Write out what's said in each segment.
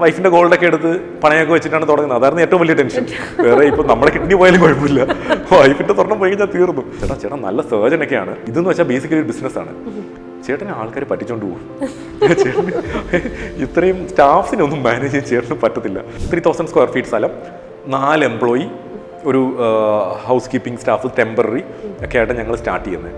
വൈഫിന്റെ ഗോൾഡൊക്കെ എടുത്ത് പണയൊക്കെ വെച്ചിട്ടാണ് തുടങ്ങുന്നത്. അതായിരുന്നു ഏറ്റവും വലിയ ടെൻഷൻ. വേറെ ഇപ്പൊ നമ്മുടെ കിഡ്നി പോയാലും കുഴപ്പമില്ല, വൈഫിന്റെ സ്വർണ്ണം പോയി കഴിഞ്ഞാൽ തീർന്നു. ചേട്ടാ നല്ല സർജനൊക്കെയാണ്. ഇതെന്ന് വെച്ചാൽ ബേസിക്കലി ഒരു ബിസിനസ്സാണ്. ചേട്ടനെ ആൾക്കാർ പറ്റിച്ചോണ്ട് പോകും. ചേട്ടന് ഇത്രയും സ്റ്റാഫിനൊന്നും മാനേജ് ചെയ്യാൻ ചേട്ടന് പറ്റത്തില്ല. 3000 സ്ക്വയർ ഫീറ്റ് സ്ഥലം, 4 എംപ്ലോയി, ഒരു ഹൗസ് കീപ്പിംഗ് സ്റ്റാഫ് ടെമ്പററി ഒക്കെ ആയിട്ട് ഞങ്ങൾ സ്റ്റാർട്ട് ചെയ്യുന്നത്.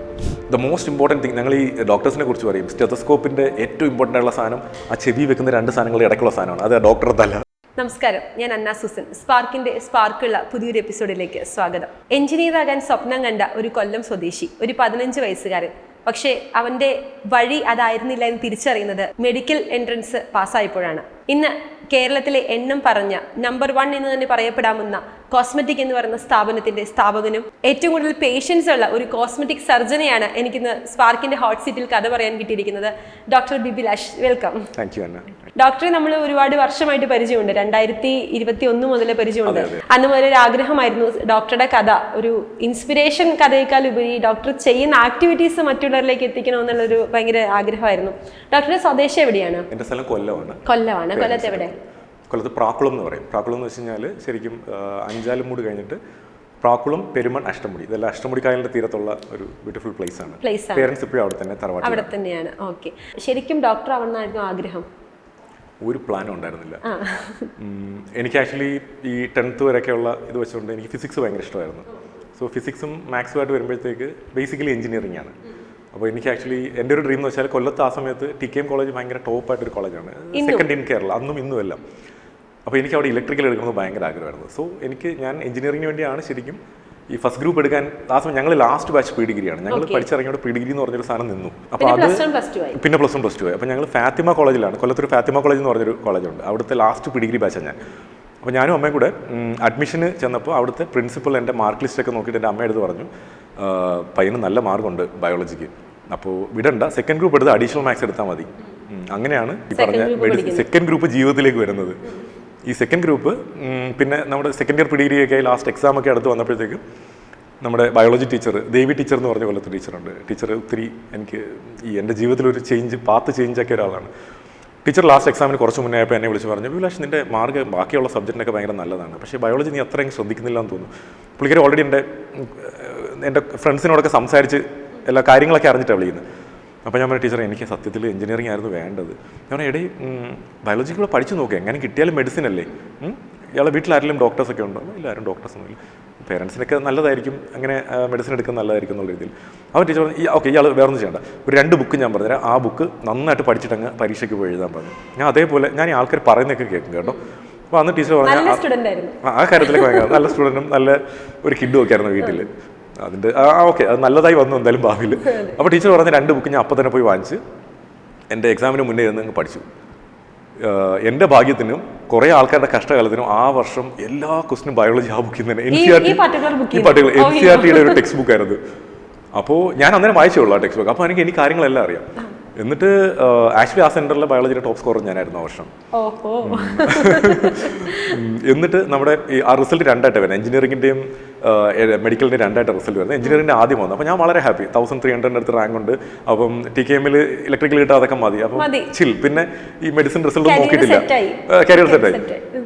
ദ മോസ്റ്റ് ഇമ്പോർട്ടൻറ്റ് തിങ്, ഞങ്ങൾ ഈ ഡോക്ടേഴ്സിനെ കുറിച്ച് പറയും, സ്റ്റെതസ്കോപ്പിൻ്റെ ഏറ്റവും ഇമ്പോർട്ടൻ്റ് ആയിട്ടുള്ള സാധനം ആ ചെവി വെക്കുന്ന 2 സാധനങ്ങളുടെ ഇടയ്ക്കുള്ള സാധനമാണ്. അത് ഡോക്ടറെ തല. നമസ്കാരം, ഞാൻ അന്ന സുസൻ. സ്പാർക്കിന്റെ സ്പാർക്കുള്ള പുതിയൊരു എപ്പിസോഡിലേക്ക് സ്വാഗതം. എഞ്ചിനീയർ ആകാൻ സ്വപ്നം കണ്ട ഒരു കൊല്ലം സ്വദേശി, ഒരു 15 വയസ്സുകാരൻ. പക്ഷേ അവന്റെ വഴി അതായിരുന്നില്ല എന്ന് തിരിച്ചറിയുന്നത് മെഡിക്കൽ എൻട്രൻസ് പാസ്സായപ്പോഴാണ്. ഇന്ന് കേരളത്തിലെ എണ്ണം പറഞ്ഞ നമ്പർ 1 എന്ന് തന്നെ പറയപ്പെടാവുന്ന കോസ്മെറ്റിക് എന്ന് പറയുന്ന സ്ഥാപനത്തിന്റെ സ്ഥാപകനും ഏറ്റവും കൂടുതൽ പേഷ്യൻസ് ഉള്ള ഒരു കോസ്മെറ്റിക് സർജനെയാണ് എനിക്കിന്ന് സ്പാർക്കിന്റെ ഹോട്ട് സീറ്റിൽ കഥ പറയാൻ കിട്ടിയിരിക്കുന്നത്. Doctor Bibilash, welcome. ഡോക്ടറെ നമ്മൾ ഒരുപാട് വർഷമായിട്ട് പരിചയമുണ്ട്. 2021 മുതൽ പരിചയമുണ്ട്. അന്ന് മുതൽ ഒരു ആഗ്രഹമായിരുന്നു ഡോക്ടറുടെ കഥ ഒരു ഇൻസ്പിറേഷൻ കഥയേക്കാൾ ഉപരി ഡോക്ടർ ചെയ്യുന്ന ആക്ടിവിറ്റീസ് മറ്റുള്ളവരിലേക്ക് എത്തിക്കണമെന്നുള്ളൊരു ഭയങ്കര ആഗ്രഹമായിരുന്നു. ഡോക്ടറുടെ സ്വദേശം എവിടെയാണ്? എൻ്റെ സ്ഥലം കൊല്ലമാണ്. കൊല്ലത്ത് എവിടെ? കൊല്ലത്ത് പ്രാക്കുളം എന്ന് പറയും. പ്രാക്കുളം എന്ന് വെച്ച് കഴിഞ്ഞാൽ ശരിക്കും അഞ്ചാലുമൂട് കഴിഞ്ഞിട്ട് പ്രാക്കുളം, പെരുമൺ, അഷ്ടമുടി, ഇതെല്ലാം അഷ്ടമുടി കായലിന്റെ തീരത്തുള്ള ഒരു ബ്യൂട്ടിഫുൾ പ്ലേസ് ആണ്. പേരൻസ് ഇപ്പോഴും അവിടെ തന്നെ, തറവാട്ടിൽ അവിടെ തന്നെയാണ്. ഓക്കെ. ശരിക്കും ഡോക്ടർ ആവണമെന്നായിരുന്നു ആഗ്രഹം? ഒരു പ്ലാനും ഉണ്ടായിരുന്നില്ല. എനിക്ക് ആക്ച്വലി ഈ 10th വരെയൊക്കെയുള്ള ഇത് വെച്ചുകൊണ്ട് എനിക്ക് ഫിസിക്സ് ഭയങ്കര ഇഷ്ടമായിരുന്നു. സോ ഫിസിക്സും മാത്സുമായിട്ട് വരുമ്പോഴത്തേക്ക് ബേസിക്കലി എഞ്ചിനീയറിംഗ് ആണ്. അപ്പോൾ എനിക്ക് ആക്ച്വലി എൻ്റെ ഒരു ഡ്രീം എന്ന് വെച്ചാൽ കൊല്ലത്ത് ആ സമയത്ത് TKM കോളേജ് ഭയങ്കര ടോപ്പായിട്ടൊരു കോളേജാണ്, സെക്കൻഡ് ഇൻ കേരള, അന്നും ഇന്നും എല്ലാം. അപ്പോൾ എനിക്ക് അവിടെ ഇലക്ട്രിക്കൽ എടുക്കുന്നത് ഭയങ്കര ആഗ്രഹമായിരുന്നു. സോ ഞാൻ എഞ്ചിനീയറിംഗിന് വേണ്ടിയാണ് ശരിക്കും ഈ ഫസ്റ്റ് ഗ്രൂപ്പ് എടുക്കാൻ. ആ സമയം ഞങ്ങൾ ലാസ്റ്റ് ബാച്ച് പ്രീ ഡിഗ്രിയാണ്. ഞങ്ങൾ പഠിച്ചിറങ്ങിയോട് പ്രീ ഡിഗ്രി എന്ന് പറഞ്ഞൊരു സാധനം നിന്നു. അപ്പോൾ അത് പിന്നെ +1 +2 ആയി. അപ്പോൾ ഞങ്ങൾ ഫാത്തിമ കോളേജിലാണ്, കൊല്ലത്തൊരു ഫാത്തിമ കോളേജ് എന്ന് പറഞ്ഞൊരു കോളേജുണ്ട്. അവിടുത്തെ ലാസ്റ്റ് പ്രീ ഡിഗ്രി ബാച്ചാണ് ഞാൻ. അപ്പോൾ ഞാനും അമ്മയും കൂടെ അഡ്മിഷന് ചെന്നപ്പോൾ അവിടുത്തെ പ്രിൻസിപ്പൽ എൻ്റെ മാർക്ക് ലിസ്റ്റൊക്കെ നോക്കിയിട്ട് എൻ്റെ അമ്മ എടുത്ത് പറഞ്ഞു, പയ്യന് നല്ല മാർക്കുണ്ട് ബയോളജിക്ക്, അപ്പോൾ വിടണ്ട, സെക്കൻഡ് ഗ്രൂപ്പ് എടുത്ത് അഡീഷണൽ മാത്സ് എടുത്താൽ മതി. അങ്ങനെയാണ് ഈ പറഞ്ഞ സെക്കൻഡ് ഗ്രൂപ്പ് ജീവിതത്തിലേക്ക് വരുന്നത്. ഈ സെക്കൻഡ് ഗ്രൂപ്പ് പിന്നെ നമ്മുടെ സെക്കൻഡ് ഇയർ പ്രീ ഡിഗ്രി ഒക്കെ ലാസ്റ്റ് എക്സാം ഒക്കെ അടുത്ത് വന്നപ്പോഴത്തേക്കും നമ്മുടെ ബയോളജി ടീച്ചർ, ദേവി ടീച്ചർ എന്ന് പറഞ്ഞ കൊല്ലത്ത് ടീച്ചറുണ്ട്. ടീച്ചർ ഒത്തിരി എനിക്ക് ഈ എൻ്റെ ജീവിതത്തിലൊരു പാത്ത് ചേഞ്ച് ആക്കിയ ഒരാളാണ്. ടീച്ചർ ലാസ്റ്റ് എക്സാമിന് കുറച്ച് മുന്നേ ആയപ്പോൾ എന്നെ വിളിച്ച് പറഞ്ഞു, ബിബിലാഷ് നിൻ്റെ മാർക്ക് ബാക്കിയുള്ള സബ്ജക്റ്റിനൊക്കെ ഭയങ്കര നല്ലതാണ്, പക്ഷേ ബയോളജി നീ അത്രയും ശ്രദ്ധിക്കുന്നില്ല എന്ന് തോന്നുന്നു. പുള്ളിക്കാരി ഓൾറെഡി എൻ്റെ ഫ്രണ്ട്സിനോടൊക്കെ സംസാരിച്ച് എല്ലാ കാര്യങ്ങളൊക്കെ അറിഞ്ഞിട്ടാണ് വിളിക്കുന്നത്. അപ്പോൾ ഞാൻ പറഞ്ഞു, ടീച്ചർ എനിക്ക് സത്യത്തിൽ എഞ്ചിനീയറിംഗ് ആയിരുന്നു വേണ്ടത്. ഞാൻ പറഞ്ഞു, എടേ ബയോളജിക്കുള്ള പഠിച്ചു നോക്കുക, എങ്ങനെ കിട്ടിയാലും മെഡിസിൻ അല്ലേ, ഇയാളെ വീട്ടിലാരെങ്കിലും ഡോക്ടേഴ്സൊക്കെ ഉണ്ടോ? ഇല്ല, ആരും ഡോക്ടേഴ്സൊന്നുമില്ല. പേരൻസിനൊക്കെ നല്ലതായിരിക്കും, അങ്ങനെ മെഡിസിൻ എടുക്കുന്നത് നല്ലതായിരിക്കും എന്നുള്ള രീതിയിൽ. അപ്പോൾ ടീച്ചർ പറഞ്ഞു, ഓക്കെ ഇയാൾ വേറൊന്നും ചെയ്യേണ്ട, ഒരു 2 ബുക്ക് ഞാൻ പറഞ്ഞുതരാം, ആ ബുക്ക് നന്നായിട്ട് പഠിച്ചിട്ടങ്ങ് പരീക്ഷയ്ക്ക് പോയി എഴുതാൻ പറഞ്ഞു. ഞാൻ അതേപോലെ ഞാൻ ഈ ആൾക്കാർ പറയുന്നതൊക്കെ കേൾക്കും കേട്ടോ. അപ്പോൾ അന്ന് ടീച്ചർ പറഞ്ഞു, ആ കാര്യത്തിലൊക്കെ ഭയങ്കര നല്ല സ്റ്റുഡൻറ്റും നല്ല ഒരു കിഡും ഒക്കെ ആയിരുന്നു വീട്ടിൽ. അതിൻ്റെ ഓക്കെ, അത് നല്ലതായി വന്നു എന്തായാലും ഭാവിയിൽ. അപ്പോൾ ടീച്ചർ പറഞ്ഞ 2 ബുക്ക് ഞാൻ അപ്പം തന്നെ പോയി വാങ്ങിച്ച് എൻ്റെ എക്സാമിന് മുന്നേ ഇരുന്ന് പഠിച്ചു. എൻ്റെ ഭാഗ്യത്തിനും കുറേ ആൾക്കാരുടെ കഷ്ടകാലത്തിനും ആ വർഷം എല്ലാ ക്വസ്റ്റിനും ബയോളജി ആ ബുക്കിൽ തന്നെ NCERT-യുടെ ഒരു ടെക്സ്റ്റ് ബുക്കായിരുന്നു. അപ്പോൾ ഞാൻ അന്നേരം വായിച്ചുള്ളൂ ആ ടെക്സ്റ്റ് ബുക്ക്. അപ്പോൾ എനിക്ക് കാര്യങ്ങളെല്ലാം അറിയാം. എന്നിട്ട് ആക്ച്വലി ആ സെന്ററിലെ ബയോളജിയുടെ ടോപ്പ് സ്കോറർ ഞാനായിരുന്നു ആ വർഷം. എന്നിട്ട് നമ്മുടെ ആ റിസൾട്ട് 2ആയിട്ട് വരുന്നത്, എഞ്ചിനീയറിംഗിൻ്റെയും മെഡിക്കലിൻ്റെയും 2ആയിട്ട് റിസൾട്ട് വരുന്നത്. എഞ്ചിനീയറിംഗിൻ്റെ ആദ്യം വന്നു. അപ്പോൾ ഞാൻ വളരെ ഹാപ്പി, 1300 അടുത്ത് റാങ്ക് ഉണ്ട്. അപ്പം TKM-ൽ ഇലക്ട്രിക്കൽ കിട്ടാൻ അതൊക്കെ മതി, അപ്പം ചിൽ. പിന്നെ ഈ മെഡിസിൻ റിസൾട്ട് നോക്കിയിട്ടില്ല, കരിയർ സെറ്റായി.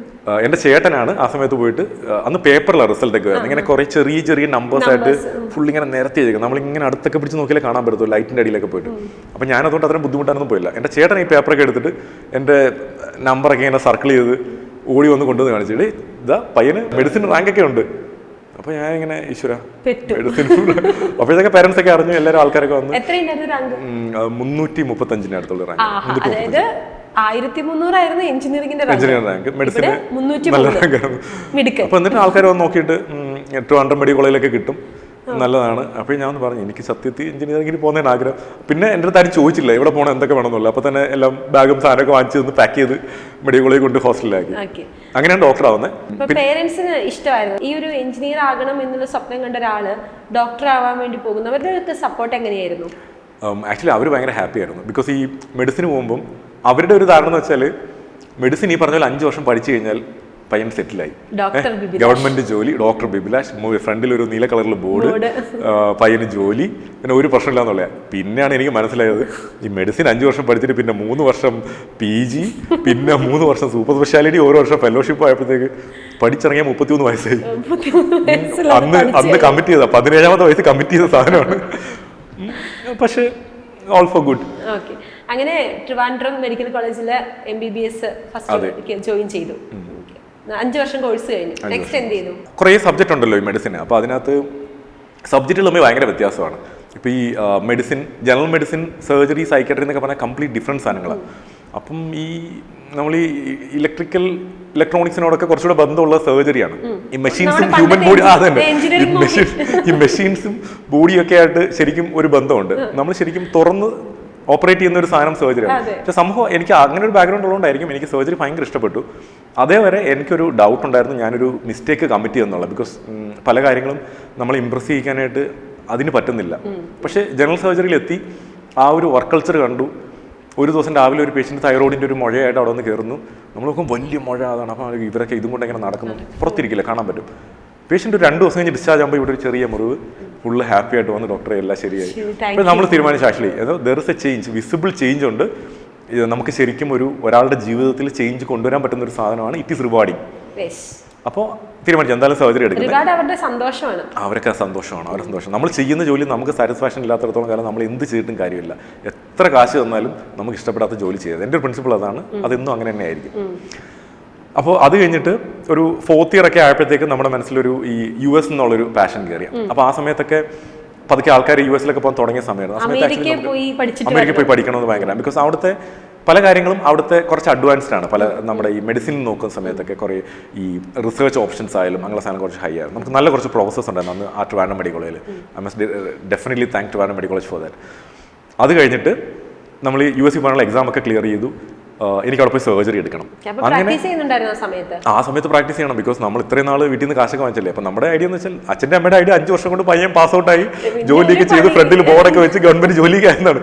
എൻ്റെ ചേട്ടനാണ് ആ സമയത്ത് പോയിട്ട്, അന്ന് പേപ്പറിലാണ് റിസൾട്ട് ഒക്കെ വരുന്നത്, ഇങ്ങനെ കുറേ ചെറിയ നമ്പേഴ്സ് ആയിട്ട് ഫുൾ ഇങ്ങനെ നിരത്തി വെച്ചേക്കും. നമ്മളിങ്ങനെ അടുത്തൊക്കെ പിടിച്ച് നോക്കിയാലേ കാണാൻ പറ്റത്തുള്ളൂ, ലൈറ്റിൻ്റെ അടിയിലൊക്കെ പോയിട്ട്. അപ്പം ഞാൻ അതുകൊണ്ട് അത്രയും ബുദ്ധിമുട്ടാനൊന്നും പോയില്ല. എൻ്റെ ചേട്ടൻ ഈ പേപ്പറൊക്കെ എടുത്തിട്ട് എൻ്റെ നമ്പറൊക്കെ ഇങ്ങനെ സർക്കിൾ ചെയ്ത് ഓടി വന്ന് കൊണ്ടുവന്ന് കാണിച്ചിട്ട്, ഇതാ പയ്യന് മെഡിസിൻ റാങ്കൊക്കെ ഉണ്ട്. അപ്പോൾ ഞാൻ ഇങ്ങനെ ഈശ്വര മെഡിസിൻ. അപ്പോഴത്തേക്ക് പേരൻസ് ഒക്കെ അറിഞ്ഞു, എല്ലാവരും ആൾക്കാരൊക്കെ വന്നു. 335 അടുത്തുള്ള റാങ്ക്. 1300 ആയിരുന്നു എഞ്ചിനീയറിംഗിന്റെ റാങ്ക്, മെഡിസിന് നല്ല റാങ്കായിരുന്നു. അപ്പോൾ എന്നിട്ട് ആൾക്കാർ വന്ന് നോക്കിയിട്ട് ട്രിവാൻഡ്രം മെഡിക്കൽ കോളേജിലൊക്കെ കിട്ടും, നല്ലതാണ്. അപ്പോൾ ഞാൻ പറഞ്ഞു, എനിക്ക് സത്യത്തിൽ എഞ്ചിനീയറിംഗിന് പോകുന്നതിന് ആഗ്രഹം. പിന്നെ എൻ്റെ അടുത്ത് ആരും ചോദിച്ചില്ല എവിടെ പോകണം എന്തൊക്കെ വേണമെന്നില്ല. അപ്പോൾ തന്നെ എല്ലാം ബാഗും സാധനമൊക്കെ വാങ്ങിച്ച് ഒന്ന് പാക്ക് ചെയ്ത് മെഡിക്കൽ കോളേജിൽ കൊണ്ട് ഹോസ്റ്റലിലാക്കി. അങ്ങനെയാണ് ഡോക്ടർ ആവുന്നത്. പേരൻസിന് ഇഷ്ടമായിരുന്നു ഈ ഒരു എഞ്ചിനീയർ ആകണം എന്നുള്ള സ്വപ്നം കണ്ട ഒരാള് ഡോക്ടർ ആവാൻ വേണ്ടി പോകുന്നവരുടെ സപ്പോർട്ട് എങ്ങനെയായിരുന്നു? ആക്ച്വലി അവർ ഭയങ്കര ഹാപ്പി ആയിരുന്നു. ബിക്കോസ് ഈ മെഡിസിന് പോകുമ്പം അവരുടെ ഒരു ധാരണ എന്ന് വെച്ചാൽ, മെഡിസിൻ ഈ പറഞ്ഞ പോലെ 5 വർഷം പഠിച്ചു കഴിഞ്ഞാൽ പയ്യൻ സെറ്റിലായി. ഡോക്ടർ ഗവൺമെന്റ് ജോലി, ഡോക്ടർ ബിബിലാഷ്, ഫ്രണ്ടിൽ ഒരു നീല കളറിൽ ബോർഡ്, പയ്യന് ജോലി, പിന്നെ ഒരു പ്രശ്നമില്ല എന്നുള്ള. പിന്നെയാണ് എനിക്ക് മനസ്സിലായത് ഈ മെഡിസിൻ 5 വർഷം പഠിച്ചിട്ട് പിന്നെ 3 വർഷം PG, പിന്നെ 3 വർഷം സൂപ്പർ സ്പെഷ്യാലിറ്റി, ഓരോ വർഷം ഫെലോഷിപ്പ് ആയപ്പോഴത്തേക്ക് പഠിച്ചിറങ്ങിയ 33 വയസ്സായി. അന്ന് കമ്മിറ്റ് ചെയ്ത 17ാമത്തെ വയസ്സ് കമ്മിറ്റ് ചെയ്ത സാധനമാണ്. പക്ഷേ ഓൾ ഫോർ ഗുഡ്. ഓക്കെ, അങ്ങനെ ട്രിവാൻഡ്രം മെഡിക്കൽ കോളേജിലെ MBBS ഫസ്റ്റ് ജോയിൻ ചെയ്തു. 5 വർഷം കോഴ്സ് കഴിഞ്ഞു. നെക്സ്റ്റ് എന്ത് ചെയ്തു? കുറേ സബ്ജക്റ്റ് ഉണ്ടല്ലോ ഈ മെഡിസിൻ. അപ്പോൾ അതിനകത്ത് സബ്ജക്റ്റുകൾ തമ്മിൽ ഭയങ്കര വ്യത്യാസമാണ്. ഇപ്പോൾ ഈ medicine, general medicine, surgery, psychiatry എന്നൊക്കെ പറഞ്ഞാൽ കംപ്ലീറ്റ് ഡിഫറെൻറ്റ് സാധനങ്ങളാണ്. അപ്പം ഈ നമ്മൾ ഈ ഇലക്ട്രോണിക്സിനോടൊക്കെ കുറച്ചുകൂടെ ബന്ധമുള്ള സർജറിയാണ്. ഈ മെഷീൻസും ഹ്യൂമൻ ബോഡി, അതന്നെ, ഈ മെഷീൻസും ബോഡിയൊക്കെ ആയിട്ട് ശരിക്കും ഒരു ബന്ധമുണ്ട്. നമ്മൾ ശരിക്കും തുറന്ന് ഓപ്പറേറ്റ് ചെയ്യുന്ന ഒരു സാധനം സർജറിയാണ്. പക്ഷെ സംഭവം എനിക്ക് അങ്ങനെ ഒരു ബാക്ക്ഗ്രൗണ്ട് ഉള്ളതുകൊണ്ടായിരിക്കും എനിക്ക് സർജറി ഭയങ്കര ഇഷ്ടപ്പെട്ടു. അതേവരെ എനിക്കൊരു ഡൗട്ട് ഉണ്ടായിരുന്നു, ഞാനൊരു മിസ്റ്റേക്ക് കമ്മിറ്റ് ചെയ്യുന്നുള്ള. ബിക്കോസ് പല കാര്യങ്ങളും നമ്മൾ ഇംപ്രസ് ചെയ്യിക്കാനായിട്ട് അതിന് പറ്റുന്നില്ല. പക്ഷേ ജനറൽ സർജറിയിൽ എത്തി ആ ഒരു വർക്ക് കൾച്ചർ കണ്ടു. ഒരു ദിവസം രാവിലെ ഒരു പേഷ്യൻ്റ് തൈറോയിഡിൻ്റെ ഒരു മുഴയായിട്ട് അവിടെ വന്ന് കയറുന്നു. നമ്മൾ നോക്കും വലിയ മുഴ, അതാണ്. അപ്പോൾ ഇവരൊക്കെ ഇതും കൊണ്ട് എങ്ങനെ നടക്കുന്നു, പുറത്തിരിക്കില്ല, കാണാൻ പറ്റും. പേഷ്യൻ്റ് ഒരു 2 ദിവസം കഴിഞ്ഞ് ഡിസ്ചാർജ് ആകുമ്പോൾ ഇവിടെ ഒരു ചെറിയ മുറിവ്, ഫുള്ള് ഹാപ്പി ആയിട്ട് വന്ന് ഡോക്ടറെ എല്ലാം ശരിയായി. അപ്പോൾ നമ്മൾ തീരുമാനിച്ചു actually there is A change, visible change ഉണ്ട്. നമുക്ക് ശരിക്കും ഒരാളുടെ ജീവിതത്തിൽ ചേഞ്ച് കൊണ്ടുവരാൻ പറ്റുന്ന ഒരു സാധനമാണ്. It is rewarding. അപ്പോൾ തീരുമാനിച്ചു എന്തായാലും സർജറി എടുക്കുന്നത്. അവരുടെ സന്തോഷമാണ്, അവരുടെ സന്തോഷം. നമ്മൾ ചെയ്യുന്ന ജോലി നമുക്ക് സാറ്റിസ്ഫാക്ഷൻ ഇല്ലാത്തടത്തോളം കാലം നമ്മൾ എന്ത് ചെയ്തിട്ടും കാര്യമില്ല. എത്ര കാശ് തന്നാലും നമുക്ക് ഇഷ്ടപ്പെടാത്ത ജോലി ചെയ്തത്. എൻ്റെ ഒരു പ്രിൻസിപ്പിൾ അതാണ്. അതെന്നും അങ്ങനെ തന്നെ ആയിരിക്കും. അപ്പോൾ അത് കഴിഞ്ഞിട്ട് ഒരു 4th ഇയർ ഒക്കെ ആയപ്പോഴത്തേക്കും നമ്മുടെ മനസ്സിലൊരു ഈ US എന്നുള്ളൊരു പാഷൻ കയറി. അപ്പോൾ ആ സമയത്തൊക്കെ പതുക്കെ ആൾക്കാർ US പോകാൻ തുടങ്ങിയ സമയമായിരുന്നു. ആ സമയത്ത് അമേരിക്കയിൽ പോയി പഠിക്കണമെന്ന് ഭയങ്കര, ബിക്കോസ് അവിടുത്തെ പല കാര്യങ്ങളും അവിടുത്തെ കുറച്ച് അഡ്വാൻസ്ഡ് ആണ്. പല നമ്മുടെ ഈ മെഡിസിൻ നോക്കുന്ന സമയത്തൊക്കെ കുറേ ഈ റിസർച്ച് ഓപ്ഷൻസ് ആയാലും അങ്ങനെ സാധനം കുറച്ച് ഹൈ ആയിരുന്നു. നമുക്ക് നല്ല കുറച്ച് പ്രൊഫസേഴ്സ് ഉണ്ടായിരുന്നു അന്ന് ആ ട്രിവാൻഡ്രം മെഡിക്കൽ കോളേജിൽ. I must definitely thank Trivandrum medical college for that. അത് കഴിഞ്ഞിട്ട് നമ്മൾ US പോകാനുള്ള എക്സാം ഒക്കെ ക്ലിയർ ചെയ്തു. എനിക്ക് അവിടെ പോയി സർജറി എടുക്കണം. അങ്ങനെ ആ സമയത്ത് പ്രാക്ടീസ് ചെയ്യണം. ബിക്കോസ് നമ്മൾ ഇത്രയും നാൾ വീട്ടിൽ നിന്ന് കാശൊക്കെ വാങ്ങിച്ചല്ലേ. അപ്പം നമ്മുടെ ഐഡിയ എന്ന് വെച്ചാൽ അച്ഛൻ്റെ അമ്മയുടെ ഐഡിയ 5 വർഷം കൊണ്ട് പയ്യൻ പാസ് ഔട്ടായി ജോലിയൊക്കെ ചെയ്ത് ഫ്രണ്ടിൽ ബോർഡൊക്കെ വെച്ച് ഗവൺമെന്റ് ജോലിക്ക് ആയിരുന്നാണ്.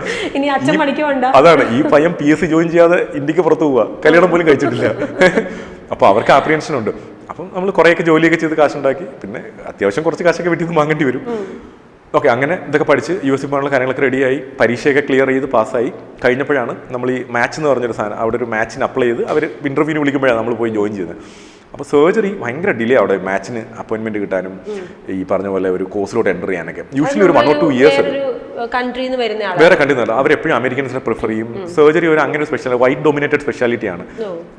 അതാണ് ഈ പയ്യൻ PSC ജോയിൻ ചെയ്യാതെ ഇന്ത്യക്ക് പുറത്ത് പോവുക, കല്യാണം പോലും കഴിച്ചിട്ടില്ല. അപ്പോൾ അവർക്ക് ആപ്രിയൻഷൻ ഉണ്ട്. അപ്പം നമ്മൾ കുറേയൊക്കെ ജോലിയൊക്കെ ചെയ്ത് കാശുണ്ടാക്കി, പിന്നെ അത്യാവശ്യം കുറച്ച് കാശൊക്കെ വീട്ടിൽ നിന്ന് വാങ്ങേണ്ടി വരും. ഓക്കെ, അങ്ങനെ ഇതൊക്കെ പഠിച്ച് US പോകാനുള്ള കാര്യങ്ങളൊക്കെ റെഡിയായി, പരീക്ഷയൊക്കെ ക്ലിയർ ചെയ്ത് പാസ്സായി കഴിഞ്ഞപ്പോഴാണ് നമ്മൾ ഈ മാച്ച് എന്ന് പറഞ്ഞൊരു സാധനം, അവിടെ ഒരു മാച്ചിന് അപ്ലൈ ചെയ്ത് അവർ ഇൻ്റർവ്യൂവിന് വിളിക്കുമ്പോഴാണ് നമ്മൾ പോയി ജോയിൻ ചെയ്യുന്നത്. അപ്പോൾ സർജറി ഭയങ്കര ഡിലേ അവിടെ മാച്ചിന് അപ്പോയിൻമെന്റ് കിട്ടാനും ഈ പറഞ്ഞ പോലെ ഒരു കോഴ്സിലോട്ട് എൻ്റർ ചെയ്യാനൊക്കെ യൂഷ്വലി ഒരു 1 or 2 years വേറെ കൺട്രിയിൽ നിന്ന് അവരെപ്പോഴും അമേരിക്കൻസിനെ പ്രിഫർ ചെയ്യും. സർജറി ഒരു അങ്ങനെ സ്പെഷ്യൽ വൈറ്റ് ഡൊമിനേറ്റഡ് സ്പെഷ്യാലിറ്റിയാണ്.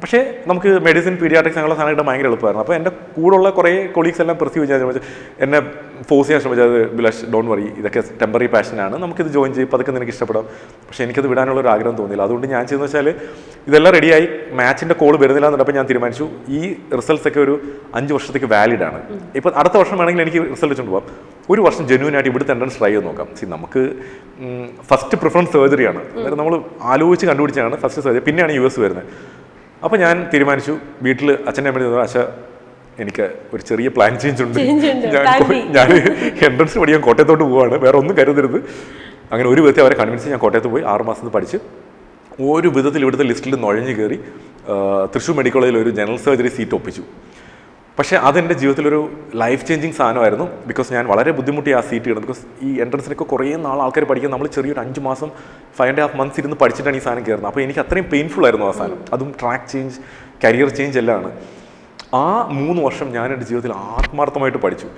പക്ഷേ നമുക്ക് മെഡിസിൻ പീഡിയാട്രിക്സ് അങ്ങനെയുള്ള സാധനമായിട്ട് ഭയങ്കര എളുപ്പമായിരുന്നു. അപ്പോൾ എൻ്റെ കൂടെയുള്ള കുറേ കൊളീഗ്സ് എല്ലാം പെർസീവ് ചെയ്യാൻ എന്നെ ഫോഴ്സ് ചെയ്യാൻ ശ്രമിച്ചത് ബിലാഷ് ഡോണ്ട് വറി, ഇതൊക്കെ ടെമ്പററി പാഷനാണ്, നമുക്കിത് ജോയിൻ ചെയ്യും, അതൊക്കെ നിനക്ക് ഇഷ്ടപ്പെടാം. പക്ഷേ എനിക്കത് വിടാനുള്ള ഒരു ആഗ്രഹം തോന്നിയില്ല. അതുകൊണ്ട് ഞാൻ ചെയ്യുന്നത് വെച്ചാൽ ഇതെല്ലാം റെഡിയായി, മാച്ചിൻ്റെ കോൾ വരുന്നില്ല എന്നുള്ളപ്പോൾ ഞാൻ തീരുമാനിച്ചു ഈ റിസൾട്ട്സ് ഒക്കെ ഒരു 5 വർഷത്തേക്ക് വാലിഡ് ആണ്. ഇപ്പോൾ അടുത്ത വർഷം വേണമെങ്കിൽ എനിക്ക് റിസൾട്ട് വെച്ചുകൊണ്ട് പോകാം. ഒരു വർഷം ജെന്യൂൻ ആയിട്ട് ഇവിടുത്തെ എൻട്രൻസ് ട്രൈ ചെയ്ത് നോക്കാം. നമുക്ക് ഫസ്റ്റ് പ്രിഫറൻസ് സർജറിയാണ്. അതായത് നമ്മൾ ആലോചിച്ച് കണ്ടുപിടിച്ചാണ് ഫസ്റ്റ് സർജറി, പിന്നെയാണ് US വരുന്നത്. അപ്പോൾ ഞാൻ തീരുമാനിച്ചു, വീട്ടിൽ അച്ഛൻ്റെ അമ്മയുടെ ആശ എനിക്ക് ഒരു ചെറിയ പ്ലാൻ ചേഞ്ച് ഉണ്ട്, ഞാൻ എൻട്രൻസ് പഠിക്കാൻ കോട്ടയത്തോട്ട് പോവുകയാണ്, വേറെ ഒന്നും കരുതരുത്. അങ്ങനെ ഒരു വിധത്തിൽ അവരെ കൺവിൻസ് ഞാൻ കോട്ടയത്ത് പോയി 6 മാസത്തിൽ പഠിച്ച് ഒരു വിധത്തിൽ ഇവിടുത്തെ ലിസ്റ്റിൽ നുഴഞ്ഞു കയറി തൃശ്ശൂർ മെഡിക്കൽ കോളേജിൽ ഒരു ജനറൽ സർജറി സീറ്റ് ഒപ്പിച്ചു. പക്ഷേ അതെൻ്റെ ജീവിതത്തിലൊരു ലൈഫ് ചേഞ്ചിങ് സാധനമായിരുന്നു. ബിക്കോസ് ഞാൻ വളരെ ബുദ്ധിമുട്ടി ആ സീറ്റ് കിടന്നു. ബിക്കോസ് ഈ എൻട്രൻസിനൊക്കെ കുറേ നാൾ ആൾക്കാർ പഠിക്കാൻ, നമ്മൾ ചെറിയൊരു 5 മാസം 5.5 months ഇരുന്ന് പഠിച്ചിട്ടാണ് ഈ സാധനം കയറുന്നത്. അപ്പോൾ എനിക്ക് അത്രയും പെയിൻഫുൾ ആയിരുന്നു ആ സാധനം. അതും ട്രാക്ക് ചേഞ്ച്, കരിയർ ചേഞ്ച് എല്ലാമാണ്. ആ 3 വർഷം ഞാൻ എൻ്റെ ജീവിതത്തിൽ ആത്മാർത്ഥമായിട്ട് പഠിച്ചു.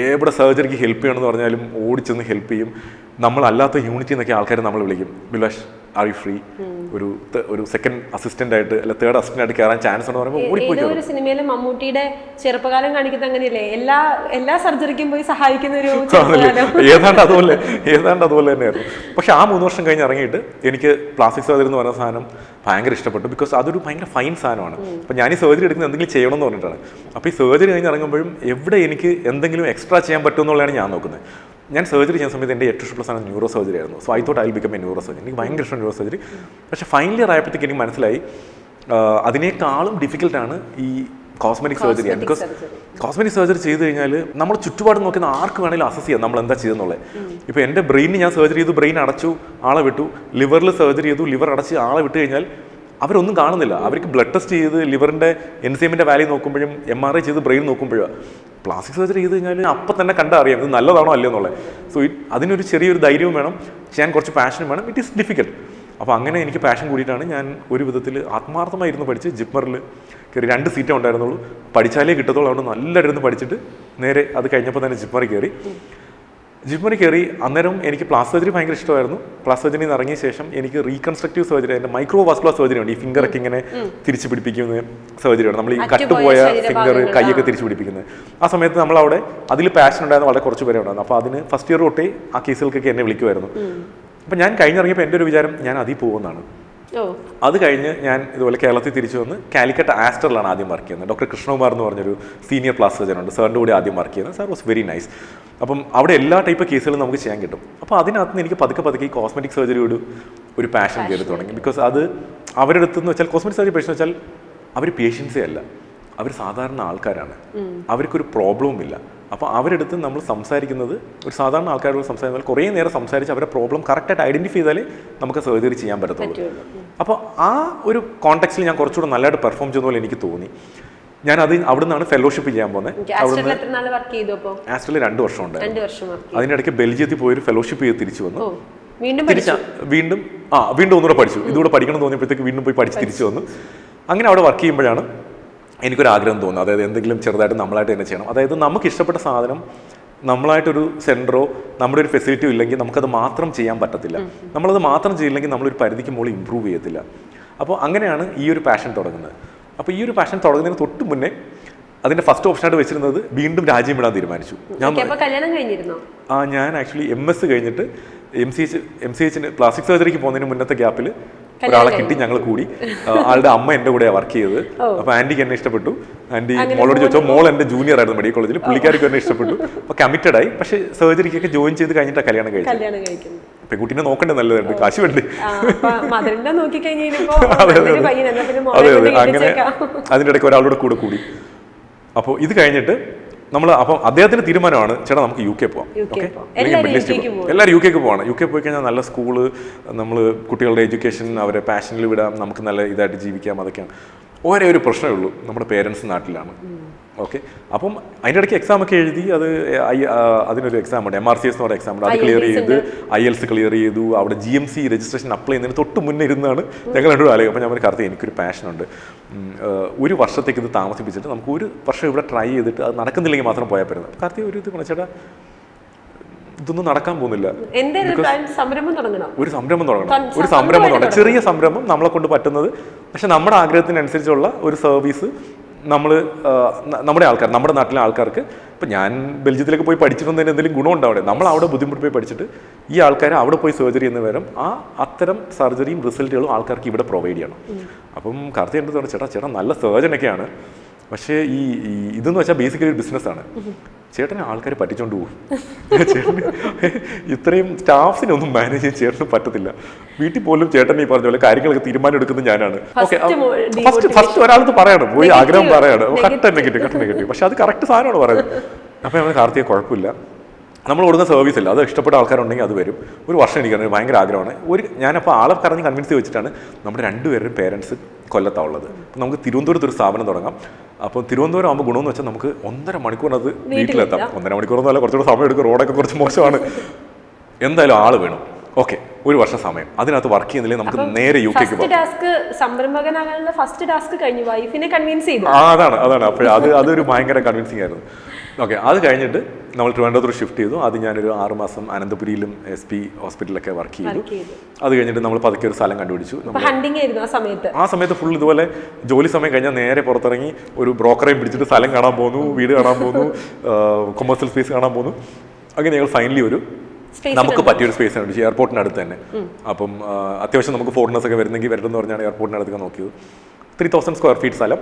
എവിടെ സർജറിക്ക് ഹെൽപ്പ് ചെയ്യണമെന്ന് പറഞ്ഞാലും ഓടിച്ചെന്ന് ഹെൽപ്പ് ചെയ്യും. നമ്മളല്ലാത്ത യൂണിറ്റിൽ നിന്നൊക്കെ ആൾക്കാർ നമ്മൾ വിളിക്കും, ബിലാഷ് ആർ യു ഫ്രീ, ഒരു സെക്കൻഡ് അസിസ്റ്റന്റ് ആയിട്ട് അല്ല തേർഡ് അസിസ്റ്റന്റ് ആയിട്ട് കയറാൻ ചാൻസ് എന്ന് പറയുമ്പോൾ ഓടിപ്പോയി. ഒരു സിനിമയിലെ മമ്മൂട്ടിയുടെ ചെറുപ്പകാലം കാണിക്കുന്നത് അങ്ങനെയല്ലേ, എല്ലാ സർജറിക്കും പോയി സഹായിക്കുന്ന ഒരു ഏതാണ്ട് അതുപോലെ തന്നെയായിരുന്നു. പക്ഷെ ആ 3 വർഷം കഴിഞ്ഞ് ഇറങ്ങിയിട്ട് എനിക്ക് പ്ലാസ്റ്റിക് സർജറി എന്ന് പറയുന്ന സാധനം ഭയങ്കര ഇഷ്ടപ്പെട്ടു. ബിക്കോസ് അതൊരു ഭയങ്കര ഫൈൻ സാധനമാണ്. അപ്പോൾ ഞാൻ ഈ സർജറി എടുക്കുന്നത് എന്തെങ്കിലും ചെയ്യണമെന്ന് പറഞ്ഞിട്ടാണ്. അപ്പോൾ ഈ സർജറി കഴിഞ്ഞ് ഇറങ്ങുമ്പോഴും എവിടെ എനിക്ക് എന്തെങ്കിലും എക്സ്ട്രാ ചെയ്യാൻ പറ്റുമെന്നുള്ളതാണ് ഞാൻ നോക്കുന്നത്. ഞാൻ സർജറി ചെയ്യുന്ന സമയത്ത് എൻ്റെ ഏറ്റവും ഇഷ്ടമുള്ള സാധനം ന്യൂറോ സർജറി ആയിരുന്നു. So I thought I will become A neuro surgeon. എനിക്ക് ഭയങ്കര ഇഷ്ടം ന്യൂറോ സർജറി. പക്ഷേ ഫൈനൽ ഇയർ ആയപ്പോഴത്തേക്ക് എനിക്ക് മനസ്സിലായി അതിനേക്കാളും ഡിഫിക്കൽട്ടാണ് ഈ കോസ്മെറ്റിക് സർജറിയാണ്. ബിക്കോസ് കോസ്മെറ്റിക് സർജറി ചെയ്ത് കഴിഞ്ഞാൽ നമ്മൾ ചുറ്റുപാട് നോക്കുന്ന ആർക്ക് വേണമെങ്കിലും അസസ് ചെയ്യാം നമ്മൾ എന്താ ചെയ്തെന്നുള്ളത്. ഇപ്പോൾ എൻ്റെ ബ്രെയിനിന് ഞാൻ സർജറി ചെയ്തു, ബ്രെയിൻ അടച്ചു, ആളെ വിട്ടു. ലിവറിൽ സർജറി ചെയ്തു, ലിവർ അടച്ച് ആളെ വിട്ട് കഴിഞ്ഞാൽ അവരൊന്നും കാണുന്നില്ല. അവർക്ക് ബ്ലഡ് ടെസ്റ്റ് ചെയ്ത് ലിവറിൻ്റെ എൻസൈമിൻ്റെ വാല്യൂ നോക്കുമ്പോഴും MRI ചെയ്ത് ബ്രെയിൻ നോക്കുമ്പോഴും പ്ലാസ്റ്റിക് സർജറി ചെയ്ത് കഴിഞ്ഞാൽ അപ്പം തന്നെ കണ്ടറിയാം ഇത് നല്ലതാണോ അല്ലയോ എന്നുള്ളത്. സോ അതിനൊരു ചെറിയൊരു ധൈര്യവും വേണം, ചെയ്യാൻ കുറച്ച് പാഷനും വേണം. It is difficult. അപ്പോൾ അങ്ങനെ എനിക്ക് പാഷൻ കൂടിയിട്ടാണ് ഞാൻ ഒരു വിധത്തിൽ ആത്മാർത്ഥമായിരുന്നു പഠിച്ച് ജിപ്മറിൽ കയറി. 2 സീറ്റേ ഉണ്ടായിരുന്നുള്ളൂ, പഠിച്ചാലേ കിട്ടത്തുള്ളൂ. അതുകൊണ്ട് നല്ലതായിരുന്നു പഠിച്ചിട്ട് നേരെ അത് കഴിഞ്ഞപ്പോൾ തന്നെ ജിപ്മറിൽ കയറി. അന്നേരം എനിക്ക് പ്ലാസ്റ്റിക് സർജറി ഭയങ്കര ഇഷ്ടമായിരുന്നു. പ്ലാസ്റ്റിക് സർജറിയിൽ നിന്ന് ഇറങ്ങിയ ശേഷം എനിക്ക് റീകൺസ്ട്രക്റ്റീവ് സർജറി, അതിൻ്റെ മൈക്രോ വാസ്കുലർ സർജറി ഉണ്ട്. ഈ ഫിംഗറൊക്കെ ഇങ്ങനെ തിരിച്ച് പിടിപ്പിക്കുന്ന സർജറിയാണ്. നമ്മൾ ഈ കട്ടുപോയ ഫിംഗർ കൈയൊക്കെ തിരിച്ച് പിടിപ്പിക്കുന്നത്. ആ സമയത്ത് നമ്മളവിടെ അതിൽ പാഷൻ ഉണ്ടായിരുന്ന വളരെ കുറച്ച് പേരെ ഉണ്ടായിരുന്നു. അപ്പോൾ അതിന് ഫസ്റ്റ് ഇയർ തൊട്ടേ ആ കേസുകൾക്കൊക്കെ എന്നെ വിളിക്കുമായിരുന്നു. അപ്പം ഞാൻ കഴിഞ്ഞിറങ്ങിയപ്പോൾ എൻ്റെ ഒരു വിചാരം ഞാൻ അതിൽ പോകുന്നതാണ്. അത് കഴിഞ്ഞ് ഞാൻ ഇതുപോലെ കേരളത്തിൽ തിരിച്ചു വന്ന് കാലിക്കറ്റ് ആസ്റ്ററിലാണ് ആദ്യം വർക്ക് ചെയ്യുന്നത്. ഡോക്ടർ കൃഷ്ണകുമാർ എന്ന് പറഞ്ഞൊരു സീനിയർ പ്ലാസ്റ്റിക് സർജൻ ഉണ്ട്. സാറിൻ്റെ കൂടെ ആദ്യം വർക്ക് ചെയ്യുന്നത്. Sir was very nice. അപ്പം അവിടെ എല്ലാ ടൈപ്പ് കേസുകളും നമുക്ക് ചെയ്യാൻ കിട്ടും. അപ്പോൾ അതിനകത്ത് നിന്ന് എനിക്ക് പതുക്കെ ഈ കോസ്മെറ്റിക് സർജറിയോട് ഒരു പാഷൻ കയറി തുടങ്ങി. ബിക്കോസ് അത് അവരുടെ അടുത്തെന്ന് വെച്ചാൽ കോസ്മെറ്റിക് സർജറി പേഷ്യൻ വെച്ചാൽ അവർ പേഷ്യൻസേ അല്ല, അവർ സാധാരണ ആൾക്കാരാണ്. അവർക്കൊരു പ്രോബ്ലവും ഇല്ല. അപ്പോൾ അവരെടുത്ത് നമ്മൾ സംസാരിക്കുന്നത് ഒരു സാധാരണ ആൾക്കാരോട് സംസാരിച്ചാൽ കുറേ നേരം സംസാരിച്ച് അവരുടെ പ്രോബ്ലം കറക്റ്റായിട്ട് ഐഡൻറ്റിഫൈ ചെയ്താലേ നമുക്ക് സർജറി ചെയ്യാൻ പറ്റത്തുള്ളൂ. അപ്പോൾ ആ ഒരു കോണ്ടെക്സ്റ്റിൽ ഞാൻ കുറച്ചുകൂടെ നല്ലതായിട്ട് പെർഫോം ചെയ്യുന്ന പോലെ എനിക്ക് തോന്നി. ഞാൻ അവിടെ നിന്നാണ് ഫെലോഷിപ്പ് ചെയ്യാൻ പോകുന്നത്. ആസ്റ്ററിൽ 2 വർഷം ഉണ്ടായിരുന്നു. അതിനിടയ്ക്ക് ബെൽജിയത്തിൽ പോയൊരു ഫെലോഷിപ്പ് ചെയ്ത് തിരിച്ചു വന്നു. വീണ്ടും ഒന്നുകൂടെ പഠിച്ചു. ഇതുകൂടെ പഠിക്കണം എന്ന് തോന്നിയപ്പോഴത്തേക്ക് വീണ്ടും പോയി പഠിച്ച് തിരിച്ചു വന്നു. അങ്ങനെ അവിടെ വർക്ക് ചെയ്യുമ്പോഴാണ് എനിക്കൊരാഗ്രഹം തോന്നുന്നു. അതായത് എന്തെങ്കിലും ചെറുതായിട്ട് നമ്മളായിട്ട് തന്നെ ചെയ്യണം. അതായത് നമുക്ക് ഇഷ്ടപ്പെട്ട സാധനം നമ്മളായിട്ടൊരു സെൻറ്ററോ നമ്മുടെ ഒരു ഫെസിലിറ്റിയോ ഇല്ലെങ്കിൽ നമുക്കത് മാത്രം ചെയ്യാൻ പറ്റത്തില്ല. നമ്മളത് മാത്രം ചെയ്യില്ലെങ്കിൽ നമ്മളൊരു പരിധിക്ക് മുകളിൽ ഇമ്പ്രൂവ് ചെയ്യത്തില്ല. അപ്പോൾ അങ്ങനെയാണ് ഈ ഒരു പാഷൻ തുടങ്ങുന്നത്. അപ്പോൾ ഈ ഒരു പാഷൻ തുടങ്ങുന്നതിന് തൊട്ട് മുന്നേ അതിൻ്റെ ഫസ്റ്റ് ഓപ്ഷനായിട്ട് വെച്ചിരുന്നത് വീണ്ടും രാജ്യം വിടാൻ തീരുമാനിച്ചു. ഞാൻ ആക്ച്വലി MS കഴിഞ്ഞിട്ട് MCH പ്ലാസ്റ്റിക് സർജറിക്ക് പോകുന്നതിന് മുന്നത്തെ ഗ്യാപ്പിൽ ഒരാളെ കിട്ടി, ഞങ്ങൾ കൂടി. ആളുടെ അമ്മ എൻ്റെ കൂടെയാണ് വർക്ക് ചെയ്തത്. അപ്പോൾ ആൻറ്റിക്ക് എന്നെ ഇഷ്ടപ്പെട്ടു. ആൻറ്റി മോളോട് ചോദിച്ചോ, മോൾ എൻ്റെ ജൂനിയർ ആയിരുന്നു മെഡിക്കൽ കോളേജിൽ. പുള്ളിക്കാർക്ക് എന്നെ ഇഷ്ടപ്പെട്ടു. അപ്പോൾ കമ്മിറ്റഡ് ആയി. പക്ഷേ സർജറിക്കൊക്കെ ജോയിൻ ചെയ്ത് കഴിഞ്ഞിട്ടാണ് കല്യാണം കഴിച്ചത്. പെൺകുട്ടീനെ നോക്കേണ്ടത് നല്ലതുണ്ട്, കാശ് വേണ്ടേ. അതെ. അങ്ങനെ അതിൻ്റെ ഇടയ്ക്ക് ഒരാളോട് കൂടി. അപ്പോൾ ഇത് കഴിഞ്ഞിട്ട് അപ്പം അദ്ദേഹത്തിന്റെ തീരുമാനമാണ്, ചേട്ടാ നമുക്ക് UK പോവാം. ഓക്കെ, എല്ലാവരും UK പോവാണ്. UK പോയി കഴിഞ്ഞാൽ നല്ല സ്കൂള്, നമ്മൾ കുട്ടികളുടെ എഡ്യൂക്കേഷൻ അവരെ പാഷനിൽ വിടാം, നമുക്ക് നല്ല ഇതായിട്ട് ജീവിക്കാം. അതൊക്കെയാണ്. ഒരേ ഒരു പ്രശ്നമേ ഉള്ളൂ, നമ്മുടെ പേരൻസ് നാട്ടിലാണ്. ഓക്കെ, അപ്പം അതിൻ്റെ ഇടയ്ക്ക് എക്സാമൊക്കെ എഴുതി. അതിനൊരു എക്സാം ഉണ്ട്, MRCS എന്ന് പറയുന്ന എക്സാം ഉണ്ട്. അത് ക്ലിയർ ചെയ്ത് IELTS ക്ലിയർ ചെയ്തു. അവിടെ GMC രജിസ്ട്രേഷൻ അപ്ലൈ ചെയ്യുന്നതിന് തൊട്ട് മുന്നേ ഇരുന്നാണ് ഞങ്ങൾ രണ്ടും ആലോചിക്കും. അപ്പോൾ ഞാൻ ഒരു കാര്യം, എനിക്കൊരു പാഷനുണ്ട്, 1 വർഷത്തേക്ക് ഇത് താമസിപ്പിച്ചിട്ട് നമുക്ക് 1 വർഷം ഇവിടെ ട്രൈ ചെയ്തിട്ട് അത് നടക്കുന്നില്ലെങ്കിൽ മാത്രം പോയാൽ പറ്റുന്നത്. കാർത്തി ഒരു ഇത് ചേട്ടാ ഇതൊന്നും നടക്കാൻ പോകുന്നില്ല, ഒരു സംരംഭം തുടങ്ങണം. ചെറിയ സംരംഭം നമ്മളെ കൊണ്ട് പറ്റുന്നത്, പക്ഷെ നമ്മുടെ ആഗ്രഹത്തിനനുസരിച്ചുള്ള ഒരു സർവീസ് നമ്മുടെ നാട്ടിലെ ആൾക്കാർക്ക്. ഇപ്പം ഞാൻ ബെൽജിയത്തിലേക്ക് പോയി പഠിച്ചിട്ടുണ്ടെങ്കിൽ എന്തെങ്കിലും ഗുണമുണ്ട് അവിടെ. നമ്മളവിടെ ബുദ്ധിമുട്ട് പോയി പഠിച്ചിട്ട് ഈ ആൾക്കാരെ അവിടെ പോയി സർജറി ചെയ്യുന്ന പകരം അത്തരം സർജറിയും റിസൾട്ടുകളും ആൾക്കാർക്ക് ഇവിടെ പ്രൊവൈഡ് ചെയ്യണം. അപ്പം കാർത്തി എൻ്റെ തോന്നുന്നു, ചേട്ടാ നല്ല സർജനൊക്കെയാണ്, പക്ഷേ ഇതെന്ന് വെച്ചാൽ ബേസിക്കലി ഒരു ബിസിനസ്സാണ്. ചേട്ടനെ ആൾക്കാർ പറ്റിച്ചോണ്ട് പോകും. ചേട്ടന് ഇത്രയും സ്റ്റാഫിനെ ഒന്നും മാനേജ് ചെയ്യാൻ ചേട്ടന് പറ്റത്തില്ല. വീട്ടിൽ പോലും ചേട്ടൻ ഈ പറഞ്ഞ പോലെ കാര്യങ്ങളൊക്കെ തീരുമാനം എടുക്കുന്നത് ഞാനാണ്. ഓക്കെ, ഫസ്റ്റ് ഒരാളത്ത് പറയാണ്, പോയി ആഗ്രഹം പറയാണ്, കട്ടെന്നെ കിട്ടി. പക്ഷെ അത് കറക്റ്റ് സാധനമാണ് പറയുന്നത്. അപ്പം നമ്മൾ കാർത്തിക കുഴപ്പമില്ല, നമ്മൾ കൊടുക്കുന്ന സർവീസ് ഇല്ല, അത് ഇഷ്ടപ്പെട്ട ആൾക്കാരുണ്ടെങ്കിൽ അത് വരും. 1 വർഷം എനിക്ക് ഭയങ്കര ആഗ്രഹമാണ്. ഞാനപ്പോൾ ആളെ പറഞ്ഞ് കൺവിൻസ് വെച്ചിട്ടാണ് നമ്മുടെ 2 പേരുടെയും പേരൻസ് കൊല്ലത്താണ് ഉള്ളത്. അപ്പം നമുക്ക് തിരുവനന്തപുരത്ത് ഒരു സ്ഥാപനം തുടങ്ങാം. അപ്പോൾ തിരുവനന്തപുരം ആകുമ്പോൾ ഗുണമെന്ന് വെച്ചാൽ നമുക്ക് 1.5 മണിക്കൂറിനത് വീട്ടിലെത്താം. 1.5 മണിക്കൂറൊന്നുമല്ല, കുറച്ചുകൂടെ സമയം എടുക്കും, റോഡൊക്കെ കുറച്ച് മോശമാണ്. എന്തായാലും ആൾ വേണം. ഓക്കെ, 1 വർഷം സമയം, അതിനകത്ത് വർക്ക് ചെയ്യുന്നില്ലെങ്കിൽ നമുക്ക് നേരെ UK പോകാം. അതാണ് അപ്പോൾ അതൊരു ഭയങ്കര കൺവിൻസിങ് ആയിരുന്നു. ഓക്കെ, അത് കഴിഞ്ഞിട്ട് നമ്മൾ ട്രിവാൻഡ്രത്തോട് ഷിഫ്റ്റ് ചെയ്തു. അത് ഞാനൊരു 6 മാസം അനന്തപുരിയിലും SP ഹോസ്പിറ്റലിലൊക്കെ വർക്ക് ചെയ്തു. അത് കഴിഞ്ഞിട്ട് നമ്മൾ പതുക്കെ ഒരു സ്ഥലം കണ്ടുപിടിച്ചു. ആ സമയത്ത് ഫുൾ ഇതുപോലെ ജോലി സമയം കഴിഞ്ഞാൽ നേരെ പുറത്തിറങ്ങി ഒരു ബ്രോക്കറേയും പിടിച്ചിട്ട് സ്ഥലം കാണാൻ പോകുന്നു, വീട് കാണാൻ പോകുന്നു, കൊമേഴ്സ്യൽ സ്പേസ് കാണാൻ പോകുന്നു. അങ്ങനെ ഞങ്ങൾ ഫൈനലി നമുക്ക് പറ്റിയൊരു സ്പേസ് കണ്ടുപിടിച്ചു, എയർപോർട്ടിനടുത്ത് തന്നെ. അപ്പം അത്യാവശ്യം നമുക്ക് ഫോറിനേഴ്സൊക്കെ വരുന്നെങ്കിൽ വരണമെന്ന് പറഞ്ഞാണ് എയർപോർട്ടിനടുത്തൊക്കെ നോക്കിയത്. 3000 സ്ക്വയർ ഫീറ്റ് സ്ഥലം,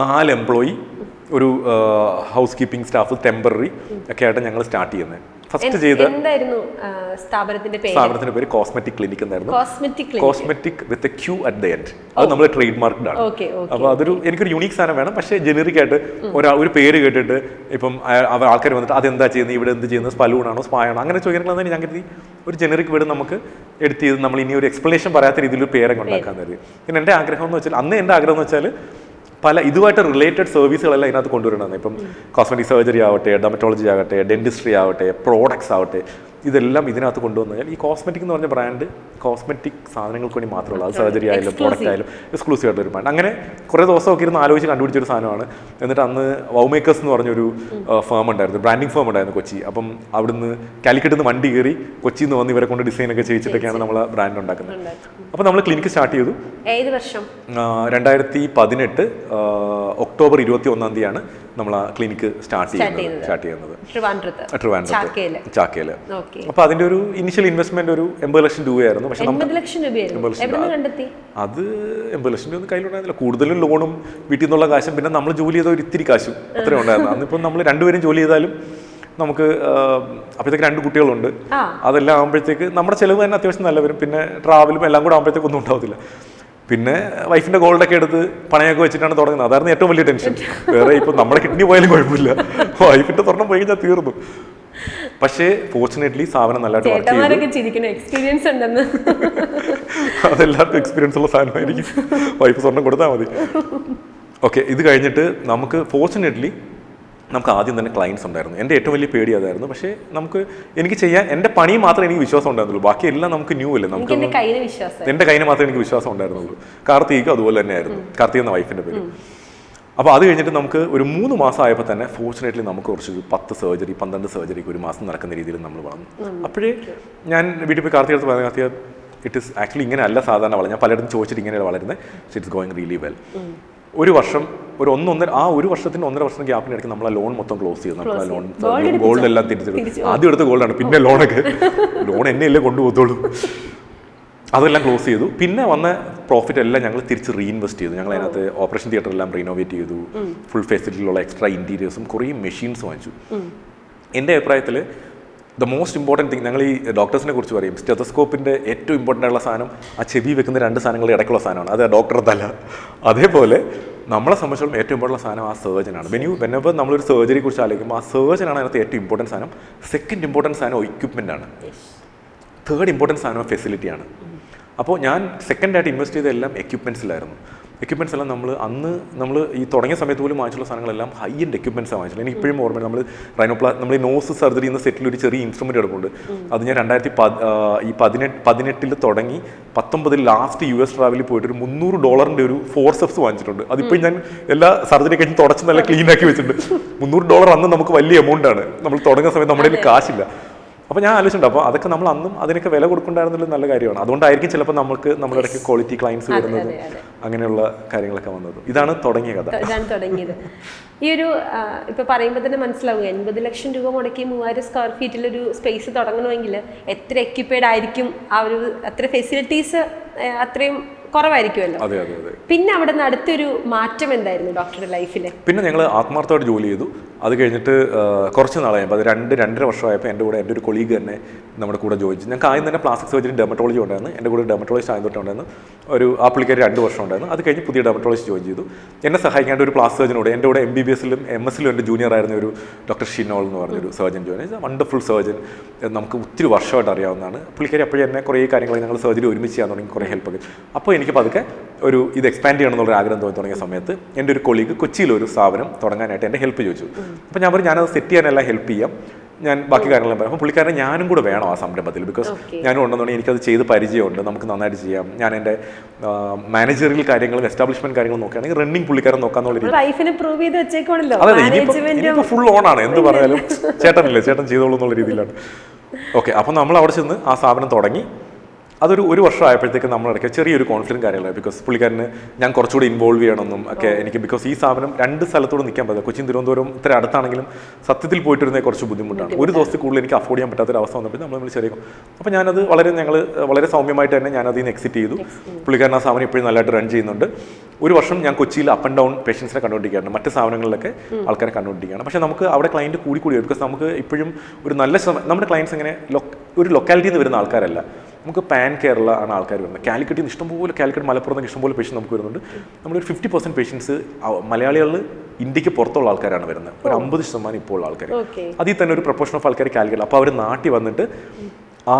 4 എംപ്ലോയി, ഒരു ഹൗസ് കീപ്പിംഗ് സ്റ്റാഫ്, ടെമ്പററി ഒക്കെ ആയിട്ട് ഞങ്ങൾ സ്റ്റാർട്ട് ചെയ്യുന്നത്. ഫസ്റ്റ് ചെയ്ത എന്തായിരുന്നു സ്ഥാപനത്തിന്റെ പേര് കോസ്മെറ്റിക് ക്ലിനിക് എന്നായിരുന്നു. Cosmetic with a Q at the end. അത് നമ്മൾ ട്രേഡ് മാർക്ക്ഡ് ആണ്. അപ്പോൾ അതൊരു എനിക്കൊരു യൂണീക് സാധനം വേണം, പക്ഷേ ജനറിക് ആയിട്ട് ഒരു പേര് കേട്ടിട്ട് ഇപ്പം ആൾക്കാർ വന്നിട്ട് അതെന്താ ചെയ്യുന്നത്, ഇവിടെ എന്ത് ചെയ്യുന്നത്, സ്പലൂണാണോ സ്പായാണോ അങ്ങനെ ചോദിക്കണമെന്ന് ഞാൻ കരുതി ഒരു ജനറിക് വേർഡ് നമുക്ക് എഡിറ്റ് ചെയ്ത് നമ്മൾ ഇനി ഒരു എക്സ്പ്ലനേഷൻ പറയാത്ത രീതിയിൽ ഒരു പേരൊക്കെ ഉണ്ടാക്കാൻ കരുതി. പിന്നെ എൻ്റെ ആഗ്രഹം എന്ന് വെച്ചാൽ എൻ്റെ ആഗ്രഹം എന്ന് വെച്ചാൽ പല ഇതുമായിട്ട് റിലേറ്റഡ് സർവീസുകളെല്ലാം ഇതിനകത്ത് കൊണ്ടുവരണം. ഇപ്പം കോസ്മെറ്റിക് സർജറി ആവട്ടെ, ഡെർമറ്റോളജി ആവട്ടെ, ഡെന്റിസ്ട്രി ആവട്ടെ, പ്രോഡക്ട്സ് ആവട്ടെ, ഇതെല്ലാം ഇതിനകത്ത് കൊണ്ടുവന്നു കഴിഞ്ഞാൽ ഈ കോസ്മെറ്റിക് എന്ന് പറഞ്ഞ ബ്രാൻഡ് കോസ്മെറ്റിക് സാധനങ്ങൾക്ക് വേണ്ടി മാത്രമല്ല, അത് സർജറി ആയാലും പ്രോഡക്റ്റ് ആയാലും എക്സ്ക്ലൂസീവ് ആയിട്ട് ഒരു ബ്രാൻഡ്. അങ്ങനെ കുറേ ദിവസമൊക്കെ ഇരുന്ന് ആലോചിച്ച് കണ്ടുപിടിച്ചൊരു സാധനമാണ്. എന്നിട്ട് അന്ന് വൗമേക്കേഴ്സ് എന്ന് പറഞ്ഞൊരു ഫേം ഉണ്ടായിരുന്നു, ബ്രാൻഡിങ് ഫേം ഉണ്ടായിരുന്നു കൊച്ചി. അപ്പം അവിടുന്ന് കാലിക്കറ്റിൽ നിന്ന് വണ്ടി കയറി കൊച്ചിയിൽ നിന്ന് വന്ന് ഇവരെ കൊണ്ട് ഡിസൈനൊക്കെ ചെയ്യിച്ചിട്ടൊക്കെയാണ് നമ്മൾ ബ്രാൻഡ് ഉണ്ടാക്കുന്നത്. അപ്പോൾ നമ്മൾ ക്ലിനിക്ക് സ്റ്റാർട്ട് ചെയ്തു. 2018 ഒക്ടോബർ 21 നമ്മൾ ആ ക്ലിനിക്ക് സ്റ്റാർട്ട് ചെയ്യുന്നത് ചാക്കയിൽ. അപ്പോൾ അതിന്റെ ഒരു ഇനിഷ്യൽ ഇൻവെസ്റ്റ്മെന്റ് ഒരു 80 ലക്ഷം രൂപയായിരുന്നു. പക്ഷെ അത് 80 ലക്ഷം രൂപ കയ്യിലുണ്ടായിരുന്നില്ല. കൂടുതലും ലോണും വീട്ടിൽ നിന്നുള്ള കാശും പിന്നെ നമ്മൾ ജോലി ചെയ്ത ഒരു ഇത്തിരി കാശും അത്രയും ഉണ്ടായിരുന്നു. അന്നിപ്പം നമ്മൾ രണ്ടുപേരും ജോലി ചെയ്താലും നമുക്ക് അപ്പോഴത്തേക്ക് 2 കുട്ടികളുണ്ട്. അതെല്ലാം ആകുമ്പോഴത്തേക്ക് നമ്മുടെ ചിലവ് തന്നെ അത്യാവശ്യം നല്ല വരും. പിന്നെ ട്രാവലും എല്ലാം കൂടെ ആകുമ്പോഴത്തേക്ക് ഒന്നും ഉണ്ടാവത്തില്ല. പിന്നെ വൈഫിന്റെ ഗോൾഡൊക്കെ എടുത്ത് പണയൊക്കെ വെച്ചിട്ടാണ് തുടങ്ങുന്നത്. അതായിരുന്നു ഏറ്റവും വലിയ ടെൻഷൻ. വേറെ ഇപ്പം നമ്മുടെ കിഡ്നി പോയാലും കുഴപ്പമില്ല, വൈഫിന്റെ സ്വർണ്ണം പോയി കഴിഞ്ഞാൽ തീർന്നു. പക്ഷേ ഫോർച്ചുനേറ്റ്ലി സാധനം നല്ലതായിട്ട് വർക്ക് ചെയ്തു. അതെല്ലാവർക്കും എക്സ്പീരിയൻസ് ഉള്ള സാധനമായിരിക്കും. വൈഫ് സ്വർണ്ണം കൊടുത്താൽ മതി. ഓക്കെ, ഇത് കഴിഞ്ഞിട്ട് നമുക്ക് ഫോർച്ചുനേറ്റ്ലി നമുക്ക് ആദ്യം തന്നെ ക്ലയൻസ് ഉണ്ടായിരുന്നു. എൻ്റെ ഏറ്റവും വലിയ പേടി അതായിരുന്നു. പക്ഷേ എനിക്ക് ചെയ്യാൻ എൻ്റെ പണി മാത്രമേ എനിക്ക് വിശ്വാസം ഉണ്ടായിരുന്നുള്ളൂ. ബാക്കി എല്ലാം നമുക്ക് ന്യൂ അല്ലേ. നമുക്ക് എൻ്റെ കയ്യിൽ മാത്രമേ എനിക്ക് വിശ്വാസം ഉണ്ടായിരുന്നുള്ളൂ. കാർത്തിക് അതുപോലെ തന്നെയായിരുന്നു. കാർത്തിക് എന്ന വൈഫിൻ്റെ പേര്. അപ്പോൾ അത് കഴിഞ്ഞിട്ട് നമുക്ക് ഒരു 3 മാസം ആയപ്പോൾ തന്നെ ഫോർച്ചുനേറ്റ്ലി നമുക്ക് കുറച്ച് 10 സർജറി 12 സർജറിക്ക് ഒരു മാസം നടക്കുന്ന രീതിയിൽ നമ്മൾ വളർന്നു. അപ്പോഴേ ഞാൻ വീട്ടിൽ പോയി കാർത്തിക് അടുത്ത് പറഞ്ഞു, കാർത്തിക് ഇറ്റ് ഇസ് ആക്ച്വലി ഇങ്ങനെ അല്ല സാധാരണ വളരുന്നത്. ഞാൻ പലയിടത്തും ചോദിച്ചിട്ട് ഇങ്ങനെയാണ് വളരുന്നത്. It's going really well. ഒരു വർഷം ഒരു വർഷത്തിന് 1.5 വർഷം ഗ്യാപ്പിനിടയ്ക്ക് നമ്മൾ ആ ലോൺ മൊത്തം ക്ലോസ് ചെയ്തു. നമ്മൾ ആ ഗോൾഡ് എല്ലാം തിരിച്ചു. ആദ്യം എടുത്ത ഗോൾഡാണ്, പിന്നെ ലോണൊക്കെ ലോൺ എന്നെയല്ലേ കൊണ്ടുപോകത്തുള്ളൂ. അതെല്ലാം ക്ലോസ് ചെയ്തു. പിന്നെ വന്ന പ്രോഫിറ്റ് എല്ലാം ഞങ്ങൾ തിരിച്ച് റീഇൻവെസ്റ്റ് ചെയ്തു. ഞങ്ങൾ അതിനകത്ത് ഓപ്പറേഷൻ തിയേറ്റർ എല്ലാം റീനോവേറ്റ് ചെയ്തു. ഫുൾ ഫെസിലിറ്റിയിലുള്ള എക്സ്ട്രാ ഇൻറ്റീരിയേഴ്സും കുറേ മെഷീൻസ് വാങ്ങിച്ചു. എൻ്റെ അഭിപ്രായത്തിൽ ദ മോസ്റ്റ് ഇമ്പോർട്ടൻറ്റ് തിങ്, ഞങ്ങൾ ഈ ഡോക്ടേഴ്സിനെ കുറിച്ച് പറയും, സ്റ്റെതസ്കോപ്പിൻ്റെ ഏറ്റവും ഇമ്പോർട്ടൻ്റ് ആയിട്ടുള്ള സാധനം ആ ചെവി വെക്കുന്ന 2 സാധനങ്ങളുടെ ഇടയ്ക്കുള്ള സാധനമാണ്. അത് ഡോക്ടറെ തല. അതേപോലെ നമ്മളെ സംബന്ധിച്ചോളം ഏറ്റവും ഇമ്പോർട്ടൻ്റ് സാധനം ആ സർജനാണ്. വെനെവർ നമ്മളൊരു സർജറിയെ കുറിച്ച് ആലോചിക്കുമ്പോൾ ആ സർജനാണ് അതിനകത്ത് ഏറ്റവും ഇമ്പോർട്ടൻറ്റ് സാധനം. സെക്കൻഡ് ഇമ്പോർട്ടൻറ്റ് സാധനം എക്യുപ്മെൻ്റ് ആണ്. തേർഡ് ഇമ്പോർട്ടൻറ്റ് സാധനം ഫെസിലിറ്റിയാണ്. അപ്പോൾ ഞാൻ സെക്കൻഡായിട്ട് ഇൻവെസ്റ്റ് ചെയ്ത എല്ലാം എക്യുപ്മെൻറ്റ്സിലായിരുന്നു. എക്യുപ്മെൻറ്റ്സ് എല്ലാം നമ്മൾ ഈ തുടങ്ങിയ സമയത്ത് പോലും വാങ്ങിച്ചുള്ള സാധനങ്ങളെല്ലാം ഹൈ എൻഡ് എക്യുപ്മെൻറ്റ്സ് വാങ്ങിച്ചത്. എനിക്ക് ഇപ്പോഴും ഓർമ്മ, നമ്മൾ ഈ നോസ് സർജറി എന്ന സെറ്റിൽ ഒരു ചെറിയ ഇൻസ്ട്രുമെൻറ്റ് എടുക്കുന്നുണ്ട്. അത് ഞാൻ 2018 തുടങ്ങി 19 ലാസ്റ്റ് US ട്രാവലിൽ പോയിട്ട് ഒരു $300 ഒരു ഫോർസെപ്സ് വാങ്ങിച്ചിട്ടുണ്ട്. അതിപ്പോൾ ഞാൻ എല്ലാ സർജറി കഴിഞ്ഞ് തുടച്ച് നല്ല ക്ലീൻ ആക്കി വെച്ചിട്ടുണ്ട്. $300 അന്ന് നമുക്ക് വലിയ എമൗണ്ട് ആണ്. നമ്മൾ തുടങ്ങുന്ന സമയത്ത് നമ്മുടെ കയ്യിൽ കാശില്ല. അപ്പോൾ ഞാൻ ആലോചിച്ചിട്ടുണ്ട്, അപ്പോൾ അതൊക്കെ നമ്മൾ അന്നും അതിനൊക്കെ വില കൊടുക്കണ്ടായിരുന്നല്ലോ, നല്ല കാര്യമാണ്. അതുകൊണ്ടായിരിക്കും ചിലപ്പോൾ നമ്മുടെ ഇടയ്ക്ക് ക്വാളിറ്റി ക്ലയൻസ് വരുന്നതും അങ്ങനെയുള്ള കാര്യങ്ങളൊക്കെ വന്നതും. ഇതാണ് തുടങ്ങിയ കഥ. തുടങ്ങിയത് ഈ ഒരു ഇപ്പൊ പറയുമ്പോൾ തന്നെ മനസ്സിലാവും, 80 ലക്ഷം രൂപ മുടക്കി 3000 സ്ക്വയർ ഫീറ്റിലൊരു സ്പേസ് തുടങ്ങണമെങ്കിൽ എത്ര എക്യുപ്പേഡ് ആയിരിക്കും, ആ ഒരു അത്ര ഫെസിലിറ്റീസ് അത്രയും കുറവായിരിക്കുമല്ലോ. പിന്നെ അവിടെ നിന്ന് അടുത്തൊരു മാറ്റം എന്തായിരുന്നു ഡോക്ടറുടെ ലൈഫിൽ? പിന്നെ ഞങ്ങൾ ആത്മാർത്ഥമായിട്ട് ജോലി ചെയ്തു. അത് കഴിഞ്ഞിട്ട് കുറച്ച് നാളായപ്പോൾ, അത് 2-2.5 വർഷമായപ്പോൾ എൻ്റെ കൂടെ എൻ്റെ ഒരു കൊളീഗ് തന്നെ നമ്മുടെ കൂടെ ജോയിച്ചു. ഞങ്ങൾക്ക് ആദ്യം തന്നെ പ്ലാസ്റ്റിക് സർജറി ഡെർമറ്റോളജി ഉണ്ടായിരുന്നു. എൻ്റെ കൂടെ ഡെർമറ്റോളജിസ്റ്റ് ആയതുകൊണ്ട് ഉണ്ടായിരുന്നു. ഒരു ആപ്ലിക്കേറ്റ് 2 വർഷം ഉണ്ടായിരുന്നു. അത് കഴിഞ്ഞ് പുതിയ ഡെർമറ്റോളജിസ്റ്റ് ജോയിൻ ചെയ്തു. എന്നെ സഹായിക്കാണ്ട് ഒരു പ്ലാസ്റ്റിക് സർജനോട് എൻ്റെ കൂടെ MBBSലും MS-ലും എൻ്റെ ജൂനിയർ ആയിരുന്ന ഒരു ഡോക്ടർ ഷിനോൾ എന്ന് പറഞ്ഞൊരു സർജൻ ജോയിൻ ചെയ്തു. വണ്ടർഫുൾ സർജൻ, നമുക്ക് ഒത്തിരി വർഷമായിട്ട് അറിയാവുന്നതാണ് പുള്ളിക്കാരി. അപ്പോഴേ എന്നെ കുറേ കാര്യങ്ങൾ ഞങ്ങൾ സർജറി ഒരുമിച്ച് ചെയ്യാൻ തുടങ്ങി, കുറേ ഹെൽപ്പൊക്കെ. അപ്പോൾ എനിക്ക് പതുക്കെ ഇത് എക്സ്പാൻഡ് ചെയ്യണം എന്നുള്ള ആഗ്രഹം തോന്നി തുടങ്ങിയ സമയത്ത് എൻ്റെ ഒരു കൊളീഗ് കൊച്ചിയിലൊരു സ്ഥാപനം തുടങ്ങാനായിട്ട് എൻ്റെ ഹെൽപ്പ് ചോദിച്ചു. അപ്പോൾ ഞാൻ പറഞ്ഞു, ഞാനത് സെറ്റ് ചെയ്യാനെല്ലാം ഹെൽപ്പ് ചെയ്യാം, ഞാൻ ബാക്കി കാര്യങ്ങളെല്ലാം പറയാം. അപ്പോൾ പുള്ളിക്കാരനെ ഞാനും കൂടെ വേണം ആ സംരംഭത്തിൽ. ബിക്കോസ് ഞാനും ഉണ്ടെന്നുണ്ടെങ്കിൽ എനിക്കത് ചെയ്ത് പരിചയമുണ്ട്, നമുക്ക് നന്നായിട്ട് ചെയ്യാം. ഞാൻ എൻ്റെ മാനേജറിയൽ കാര്യങ്ങളും എസ്റ്റാബ്ലിഷ്മെന്റ് കാര്യങ്ങളും നോക്കുകയാണെങ്കിൽ റണ്ണിങ് പുള്ളിക്കാരൻ നോക്കാന്നുള്ള രീതി. അതെ, ഇനിയിപ്പോൾ ഫുൾ ഓണാണ്. എന്ത് പറഞ്ഞാലും ചേട്ടൻ ചെയ്തോളൂ എന്നുള്ള രീതിയിലാണ്. ഓക്കെ, അപ്പോൾ നമ്മൾ അവിടെ ചെന്ന് ആ സ്ഥാപനം തുടങ്ങി. അതൊരു 1 വർഷം ആയപ്പോഴത്തേക്ക് നമ്മളിടയ്ക്ക് ചെറിയൊരു കോൺഫിഡൻറ്റ് കാര്യമില്ല. ബിക്കോസ് പുള്ളിക്കാരന് ഞാൻ കുറച്ചുകൂടി ഇൻവോൾവ് ചെയ്യണമെന്നും ഒക്കെ എനിക്ക്. ബിക്കോസ് ഈ സ്ഥാപനം 2 സ്ഥലത്തോട് നിൽക്കാൻ പറ്റില്ല. കൊച്ചിൻ തിരുവനന്തപുരം ഇത്ര അടുത്താണെങ്കിലും സത്യത്തിൽ പോയിട്ടിരുന്നത് കുറച്ച് ബുദ്ധിമുട്ടാണ്. ഒരു ദിവസത്തിൽ കൂടുതൽ എനിക്ക് അഫോർഡ് ചെയ്യാൻ പറ്റാത്തൊരു അവസ്ഥ വന്നപ്പോൾ നമ്മൾ ചെറിയ. അപ്പോൾ ഞാനത് വളരെ സൗമ്യമായിട്ട് തന്നെ ഞാനതിൽ നിന്ന് എക്സിറ്റ് ചെയ്തു. പുള്ളിക്കാരൻ ആ സ്ഥാപനം ഇപ്പോഴും നല്ലതായിട്ട് റൺ ചെയ്യുന്നുണ്ട്. ഒരു വർഷം ഞാൻ കൊച്ചിയിൽ അപ്പ് ആൻഡ് ഡൗൺ പേഷ്യൻസിനെ കണ്ടുകൊണ്ടിരിക്കുകയാണ്, മറ്റ് സ്ഥാപനങ്ങളിലൊക്കെ ആൾക്കാരെ കണ്ടുകൊണ്ടിരിക്കുകയാണ്. പക്ഷേ നമുക്ക് അവിടെ ക്ലയൻറ്റ് കൂടി ബിക്കോസ് നമുക്ക് ഇപ്പോഴും ഒരു നല്ല നമ്മുടെ ക്ലയൻസ് ഇങ്ങനെ ഒരു ലൊക്കാലിറ്റിയിൽ നിന്ന് വരുന്ന ആൾക്കാരല്ല. നമുക്ക് പാൻ കേരള ആണ് ആൾക്കാർ വരുന്നത്. കാലിക്കറ്റിൽ നിന്ന് ഇഷ്ടംപോലെ, കാലിക്കറ്റ് മലപ്പുറത്ത് നിന്ന് ഇഷ്ടംപോലെ പേഷ്യൻസ് നമുക്ക് വരുന്നുണ്ട്. നമ്മളൊരു 50% പേഷ്യൻസ് മലയാളികളിൽ ഇന്ത്യക്ക് പുറത്തുള്ള ആൾക്കാരാണ് വരുന്നത്. ഒരു 50% ഇപ്പോൾ ഉള്ള ആൾക്കാർ. അതിൽ തന്നെ ഒരു പ്രൊപ്പോർഷൻ ഓഫ് ആൾക്കാർ കാലിക്കറ്റ്. അപ്പോൾ അവർ നാട്ടിൽ വന്നിട്ട് ആ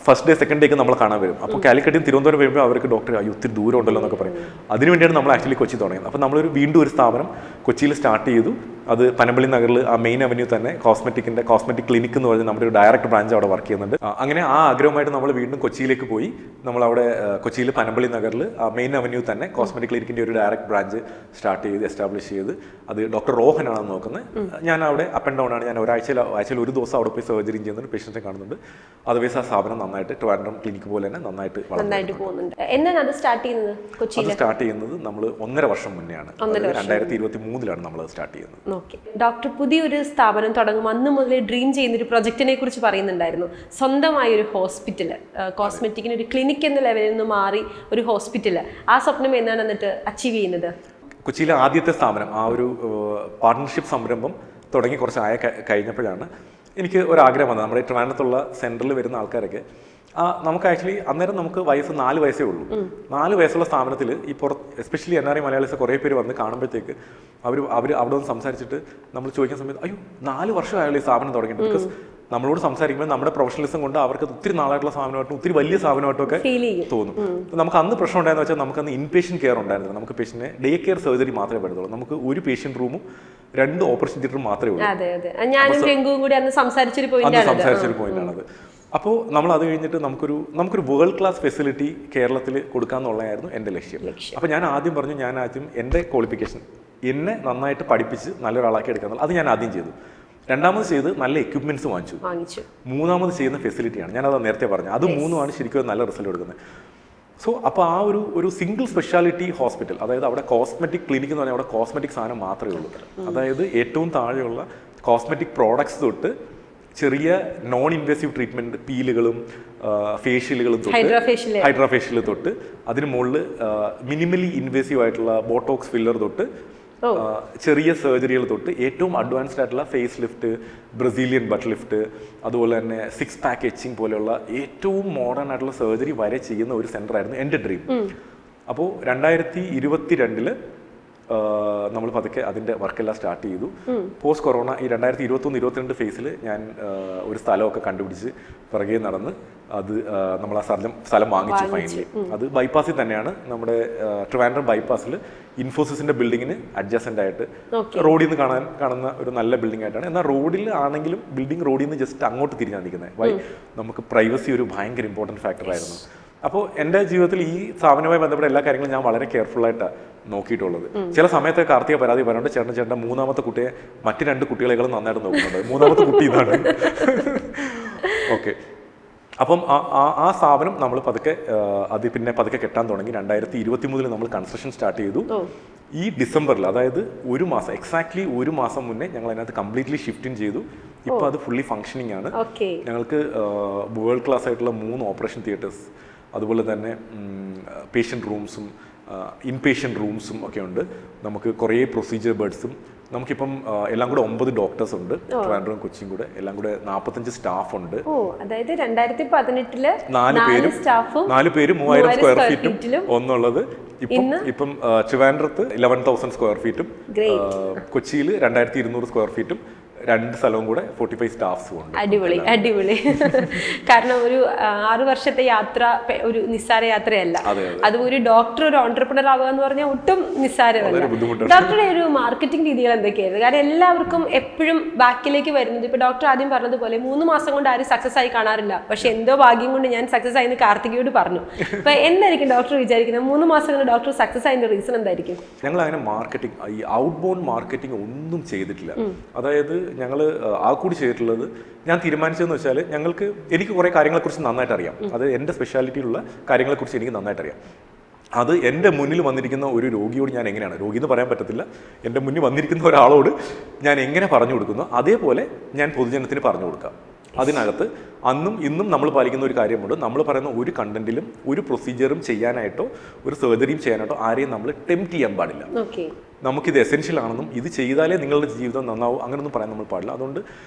ഫസ്റ്റ് ഡേ സെക്കൻഡ് ഡേക്ക് നമ്മൾ കാണാൻ വരും. അപ്പോൾ കാലിക്കറ്റിൽ തിരുവനന്തപുരം വരുമ്പോൾ അവർക്ക് ഡോക്ടർ ഒത്തിരി ദൂരം ഉണ്ടല്ലോ എന്നൊക്കെ പറയും. അതിനുവേണ്ടിയാണ് നമ്മൾ ആക്ച്വലി കൊച്ചി തുടങ്ങിയത്. അപ്പോൾ നമ്മളൊരു വീണ്ടും ഒരു സ്ഥാപനം കൊച്ചിയിൽ സ്റ്റാർട്ട് ചെയ്തു. അത് പനമ്പള്ളി നഗറിൽ ആ മെയിൻ അവന്യൂ തന്നെ കോസ്മെറ്റിക് ക്ലിനിക് എന്ന് പറഞ്ഞ് നമ്മുടെ ഒരു ഡയറക്റ്റ് ബ്രാഞ്ച് അവിടെ വർക്ക് ചെയ്യുന്നുണ്ട്. അങ്ങനെ ആ ആഗ്രഹമായിട്ട് നമ്മൾ വീണ്ടും കൊച്ചിയിലേക്ക് പോയി. നമ്മളവിടെ കൊച്ചിയിൽ പനമ്പള്ളി നഗറിൽ ആ മെയിൻ അവന്യൂ തന്നെ കോസ്മെറ്റിക് ക്ലിനിക്കിൻ്റെ ഒരു ഡയറക്റ്റ് ബ്രാഞ്ച് സ്റ്റാർട്ട് ചെയ്ത് എസ്റ്റാബ്ലിഷ് ചെയ്ത് അത് ഡോക്ടർ റോഹനാണ് നോക്കുന്നത്. ഞാൻ അവിടെ അപ്പ് ആൻഡ് ഡൗൺ ആണ്. ഞാൻ ആഴ്ചയിൽ ഒരു ദിവസം അവിടെ പോയി സർജറി ചെയ്യുന്നുണ്ട്, പേഷ്യൻസിനെ കാണുന്നുണ്ട്. അതേഴ്വൈസ് ആ സ്ഥാപനം നന്നായിട്ട് ട്രിവാൻഡ്രം ക്ലിനിക്ക് പോലെ തന്നെ നന്നായിട്ട് പോകുന്നുണ്ട്. എന്നാണ് അത് സ്റ്റാർട്ട് ചെയ്യുന്നത്? കൊച്ചിയിൽ സ്റ്റാർട്ട് ചെയ്യുന്നത് നമ്മൾ 1.5 വർഷം മുന്നെയാണ്. 2023 നമ്മൾ സ്റ്റാർട്ട് ചെയ്യുന്നത്. ഡോക്ടർ പുതിയൊരു സ്ഥാപനം തുടങ്ങും അന്ന് മുതലേ ഡ്രീം ചെയ്യുന്ന ഒരു പ്രൊജക്റ്റിനെ കുറിച്ച് പറയുന്നുണ്ടായിരുന്നു. സ്വന്തമായ ഒരു ഹോസ്പിറ്റൽ, കോസ്മെറ്റിക്കിന് ഒരു ക്ലിനിക് എന്ന ലെവലിൽ നിന്ന് മാറി ഒരു ഹോസ്പിറ്റൽ, ആ സ്വപ്നം എന്നാണ് എന്നിട്ട് അച്ചീവ് ചെയ്യുന്നത്? കൊച്ചിയിലെ ആദ്യത്തെ സ്ഥാപനം, ആ ഒരു പാർട്ട്ണർഷിപ്പ് സംരംഭം തുടങ്ങി കുറച്ച് കഴിഞ്ഞപ്പോഴാണ് എനിക്ക് ഒരാഗ്രഹം വന്നത്. നമ്മുടെ ട്രിവാൻഡ്രത്തുള്ള സെൻറ്ററിൽ വരുന്ന ആൾക്കാരൊക്കെ നമുക്ക് ആക്ച്വലി അന്നേരം നമുക്ക് 4 വയസ്സേ ഉള്ളൂ. 4 വയസ്സുള്ള സ്ഥാപനത്തിൽ ഈ എസ്പെഷ്യലി NRI മലയാളീസ് കുറേ പേര് വന്ന് കാണുമ്പോഴത്തേക്ക് അവർ അവിടെ വന്ന് സംസാരിച്ചിട്ട് നമ്മൾ ചോദിക്കുന്ന സമയത്ത് 4 വർഷമായാലും ഈ സ്ഥാപനം തുടങ്ങിയിട്ട്. ബിക്കോസ് നമ്മളോട് സംസാരിക്കുമ്പോൾ നമ്മുടെ പ്രൊഫഷണലിസം കൊണ്ട് അവർക്ക് ഒത്തിരി നാളായിട്ടുള്ള സ്ഥാപനമായിട്ടും ഒത്തിരി വലിയ സ്ഥാപനമായിട്ടും ഒക്കെ തോന്നും. നമുക്ക് അന്ന് പ്രശ്നം ഉണ്ടായെന്ന് വെച്ചാൽ നമുക്കന്ന് ഇൻപേഷ്യൻ്റ് കെയർ ഉണ്ടായിരുന്നില്ല. നമുക്ക് പേഷ്യൻ്റെ ഡേ കെയർ സർജറി മാത്രമേ പറ്റത്തുള്ളൂ. നമുക്ക് ഒരു പേഷ്യൻ്റ് റൂമും 2 ഓപ്പറേഷൻ തിയേറ്ററും മാത്രമേ ഉള്ളൂ. സംസാരിച്ചൊരു പോയിന്റാണത്. അപ്പോൾ നമ്മൾ അത് കഴിഞ്ഞിട്ട് നമുക്കൊരു വേൾഡ് ക്ലാസ് ഫെസിലിറ്റി കേരളത്തിൽ കൊടുക്കാമെന്നുള്ളതായിരുന്നു എൻ്റെ ലക്ഷ്യം. അപ്പോൾ ഞാൻ ആദ്യം പറഞ്ഞു, ഞാൻ ആദ്യം എൻ്റെ ക്വാളിഫിക്കേഷൻ എന്നെ നന്നായിട്ട് പഠിപ്പിച്ച് നല്ലൊരാളാക്കി എടുക്കുക. അത് ഞാൻ ആദ്യം ചെയ്തു. രണ്ടാമത് ചെയ്ത് നല്ല എക്യുപ്മെന്റ്സ് വാങ്ങിച്ചു. മൂന്നാമത് ചെയ്യുന്ന ഫെസിലിറ്റിയാണ്. ഞാനത് നേരത്തെ പറഞ്ഞു. അത് മൂന്നുമാണ് ശരിക്കും നല്ല റിസൾട്ട് കൊടുക്കുന്നത്. സോ അപ്പോൾ ആ ഒരു സിംഗിൾ സ്പെഷ്യാലിറ്റി ഹോസ്പിറ്റൽ, അതായത് അവിടെ കോസ്മെറ്റിക് ക്ലിനിക് എന്ന് പറഞ്ഞാൽ അവിടെ കോസ്മെറ്റിക് സാധനം മാത്രമേ ഉള്ളൂ. അതായത് ഏറ്റവും താഴെയുള്ള കോസ്മെറ്റിക് പ്രോഡക്ട്സ് തൊട്ട് ചെറിയ നോൺ ഇൻവേസീവ് ട്രീറ്റ്മെൻറ്റ്, പീലുകളും ഫേഷ്യലുകളും തൊട്ട് ഹൈഡ്രാഫേഷ്യൽ തൊട്ട് അതിന് മുകളിൽ മിനിമലി ഇൻവേസീവ് ആയിട്ടുള്ള ബോട്ടോക്സ് ഫില്ലർ തൊട്ട് ചെറിയ സർജറികൾ തൊട്ട് ഏറ്റവും അഡ്വാൻസ്ഡ് ആയിട്ടുള്ള face lift, Brazilian butt lift, അതുപോലെ തന്നെ 6 പാക്ക് എച്ചിങ് പോലെയുള്ള ഏറ്റവും മോഡേൺ ആയിട്ടുള്ള സർജറി വരെ ചെയ്യുന്ന ഒരു സെൻ്റർ ആയിരുന്നു എൻ്റെ ഡ്രീം. അപ്പോൾ 2022 നമ്മൾ പതുക്കെ അതിൻ്റെ വർക്കെല്ലാം സ്റ്റാർട്ട് ചെയ്തു. പോസ്റ്റ് കൊറോണ ഈ 2021-22 ഫേസിൽ ഞാൻ ഒരു സ്ഥലമൊക്കെ കണ്ടുപിടിച്ച് പിറകെ നടന്ന് അത് നമ്മൾ ആ സ്ഥലം വാങ്ങിച്ചു ഫൈനലി. അത് ബൈപ്പാസിൽ തന്നെയാണ്, നമ്മുടെ ട്രിവാൻഡ്രം ബൈപ്പാസിൽ ഇൻഫോസിസിന്റെ ബിൽഡിങ്ങിന് അഡ്ജസൻ്റ് ആയിട്ട് റോഡിൽ നിന്ന് കാണുന്ന ഒരു നല്ല ബിൽഡിംഗ് ആയിട്ടാണ്. എന്നാൽ റോഡിൽ ആണെങ്കിലും ബിൽഡിംഗ് റോഡിൽ നിന്ന് ജസ്റ്റ് അങ്ങോട്ട് തിരിഞ്ഞാണ് നിൽക്കുന്നത്. വൈ നമുക്ക് പ്രൈവസി ഒരു ഭയങ്കര ഇമ്പോർട്ടൻറ്റ് ഫാക്ടറായിരുന്നു. അപ്പോൾ എൻ്റെ ജീവിതത്തിൽ ഈ സ്ഥാപനവുമായി ബന്ധപ്പെട്ട എല്ലാ കാര്യങ്ങളും ഞാൻ വളരെ കെയർഫുള്ളായിട്ടാണ് നോക്കിയിട്ടുള്ളത്. ചില സമയത്ത് കാർത്തിക പരാതി പറയുന്നുണ്ട്, ചേട്ടൻ മൂന്നാമത്തെ കുട്ടിയെ മറ്റ് 2 കുട്ടികളെക്കാളും നന്നായിട്ട് നോക്കുന്നുണ്ട്, മൂന്നാമത്തെ കുട്ടി ഇതാണ്. ഓക്കെ, അപ്പം ആ സ്ഥാപനം നമ്മൾ അത് പിന്നെ പതുക്കെ കെട്ടാൻ തുടങ്ങി. 2023 നമ്മൾ കൺസ്ട്രക്ഷൻ സ്റ്റാർട്ട് ചെയ്തു. ഈ ഡിസംബറിൽ, അതായത് എക്സാക്ട്ലി ഒരു മാസം മുന്നേ ഞങ്ങൾ അതിനകത്ത് കംപ്ലീറ്റ്ലി ഷിഫ്റ്റിംഗ് ചെയ്തു. ഇപ്പോൾ അത് ഫുള്ളി ഫങ്ഷനിങ് ആണ്. ഞങ്ങൾക്ക് വേൾഡ് ക്ലാസ് ആയിട്ടുള്ള 3 ഓപ്പറേഷൻ തിയേറ്റേഴ്സ്, അതുപോലെ തന്നെ പേഷ്യൻ്റ് റൂംസും ഇൻപേഷ്യൻ്റ് റൂംസും ഒക്കെ ഉണ്ട്. നമുക്ക് കുറേ പ്രൊസീജിയർ ബെഡ്സും, നമുക്കിപ്പം എല്ലാം കൂടെ 9 ഡോക്ടേഴ്സ് ഉണ്ട്, ട്രിവാൻഡ്രം കൊച്ചിയും കൂടെ എല്ലാം കൂടെ 45 സ്റ്റാഫ് ഉണ്ട്. അതായത് 2018 4 പേര് 3000 സ്ക്വയർ ഫീറ്റും ഒന്നുള്ളത്. ഇപ്പം ട്രിവാൻഡ്രത്ത് 11,000 സ്ക്വയർ ഫീറ്റും കൊച്ചിയിൽ 2200 സ്ക്വയർ ഫീറ്റും 2 സ്ഥലവും കൂടെ 45 സ്റ്റാഫ്സും ഉണ്ട്. അടിപൊളി. കാരണം ഒരു 6 വർഷത്തെ യാത്ര ഒരു നിസ്സാര യാത്രയല്ല. അത് ഒരു ഡോക്ടർ ഒരു ഓൺട്രപ്രണർ ആവുക എന്ന് പറഞ്ഞാൽ ഒട്ടും നിസ്സാരമല്ല. ഡോക്ടറുടെ ഒരു മാർക്കറ്റിംഗ് രീതികൾ എന്തൊക്കെയായിരുന്നു? കാരണം എല്ലാവർക്കും എപ്പോഴും ബാക്കിലേക്ക് വരുന്നത്, ഇപ്പൊ ഡോക്ടർ ആദ്യം പറഞ്ഞതുപോലെ 3 മാസം കൊണ്ട് ആരും സക്സസ് ആയി കാണാറില്ല. പക്ഷെ എന്തോ ഭാഗ്യം കൊണ്ട് ഞാൻ സക്സസ് ആയെന്ന് കാർത്തികയോട് പറഞ്ഞു. അപ്പൊ എന്തായിരിക്കും ഡോക്ടർ വിചാരിക്കുന്നത് 3 മാസം കൊണ്ട് ഡോക്ടർ സക്സസ് ആയതിന്റെ റീസൺ എന്തായിരിക്കും? ഞങ്ങൾ അങ്ങനെ മാർക്കറ്റിംഗ്, ഈ ഔട്ട് ബൗണ്ട് മാർക്കറ്റിംഗ് ഒന്നും ചെയ്തിട്ടില്ല. അതായത് ഞങ്ങൾ ആ കൂടി ചെയ്തിട്ടുള്ളത്, ഞാൻ തീരുമാനിച്ചതെന്ന് വെച്ചാൽ എനിക്ക് കുറേ കാര്യങ്ങളെക്കുറിച്ച് നന്നായിട്ട് അറിയാം. അത് എൻ്റെ സ്പെഷ്യാലിറ്റിയിലുള്ള കാര്യങ്ങളെക്കുറിച്ച് എനിക്ക് നന്നായിട്ട് അറിയാം. അത് എൻ്റെ മുന്നിൽ വന്നിരിക്കുന്ന ഒരു രോഗിയോട് ഞാൻ എങ്ങനെയാണ്, രോഗി എന്ന് പറയാൻ പറ്റത്തില്ല, എൻ്റെ മുന്നിൽ വന്നിരിക്കുന്ന ഒരാളോട് ഞാൻ എങ്ങനെ പറഞ്ഞു കൊടുക്കുന്നു അതേപോലെ ഞാൻ പൊതുജനത്തിന് പറഞ്ഞു കൊടുക്കാം. അതിനകത്ത് അന്നും ഇന്നും നമ്മൾ പാലിക്കുന്ന ഒരു കാര്യമുണ്ട്. നമ്മൾ പറയുന്ന ഒരു കണ്ടന്റിലും ഒരു പ്രൊസീജിയറും ചെയ്യാനായിട്ടോ ഒരു സർജറിയും ചെയ്യാനായിട്ടോ ആരെയും നമ്മൾ ടെംപ്റ്റ് ചെയ്യാൻ പാടില്ല. നമുക്കിത് എസെൻഷ്യൽ ആണെന്നും ഇത് ചെയ്താലേ നിങ്ങളുടെ ജീവിതം നന്നാവും അങ്ങനെയൊന്നും പറയാൻ നമ്മൾ പാടില്ല. അതുകൊണ്ട്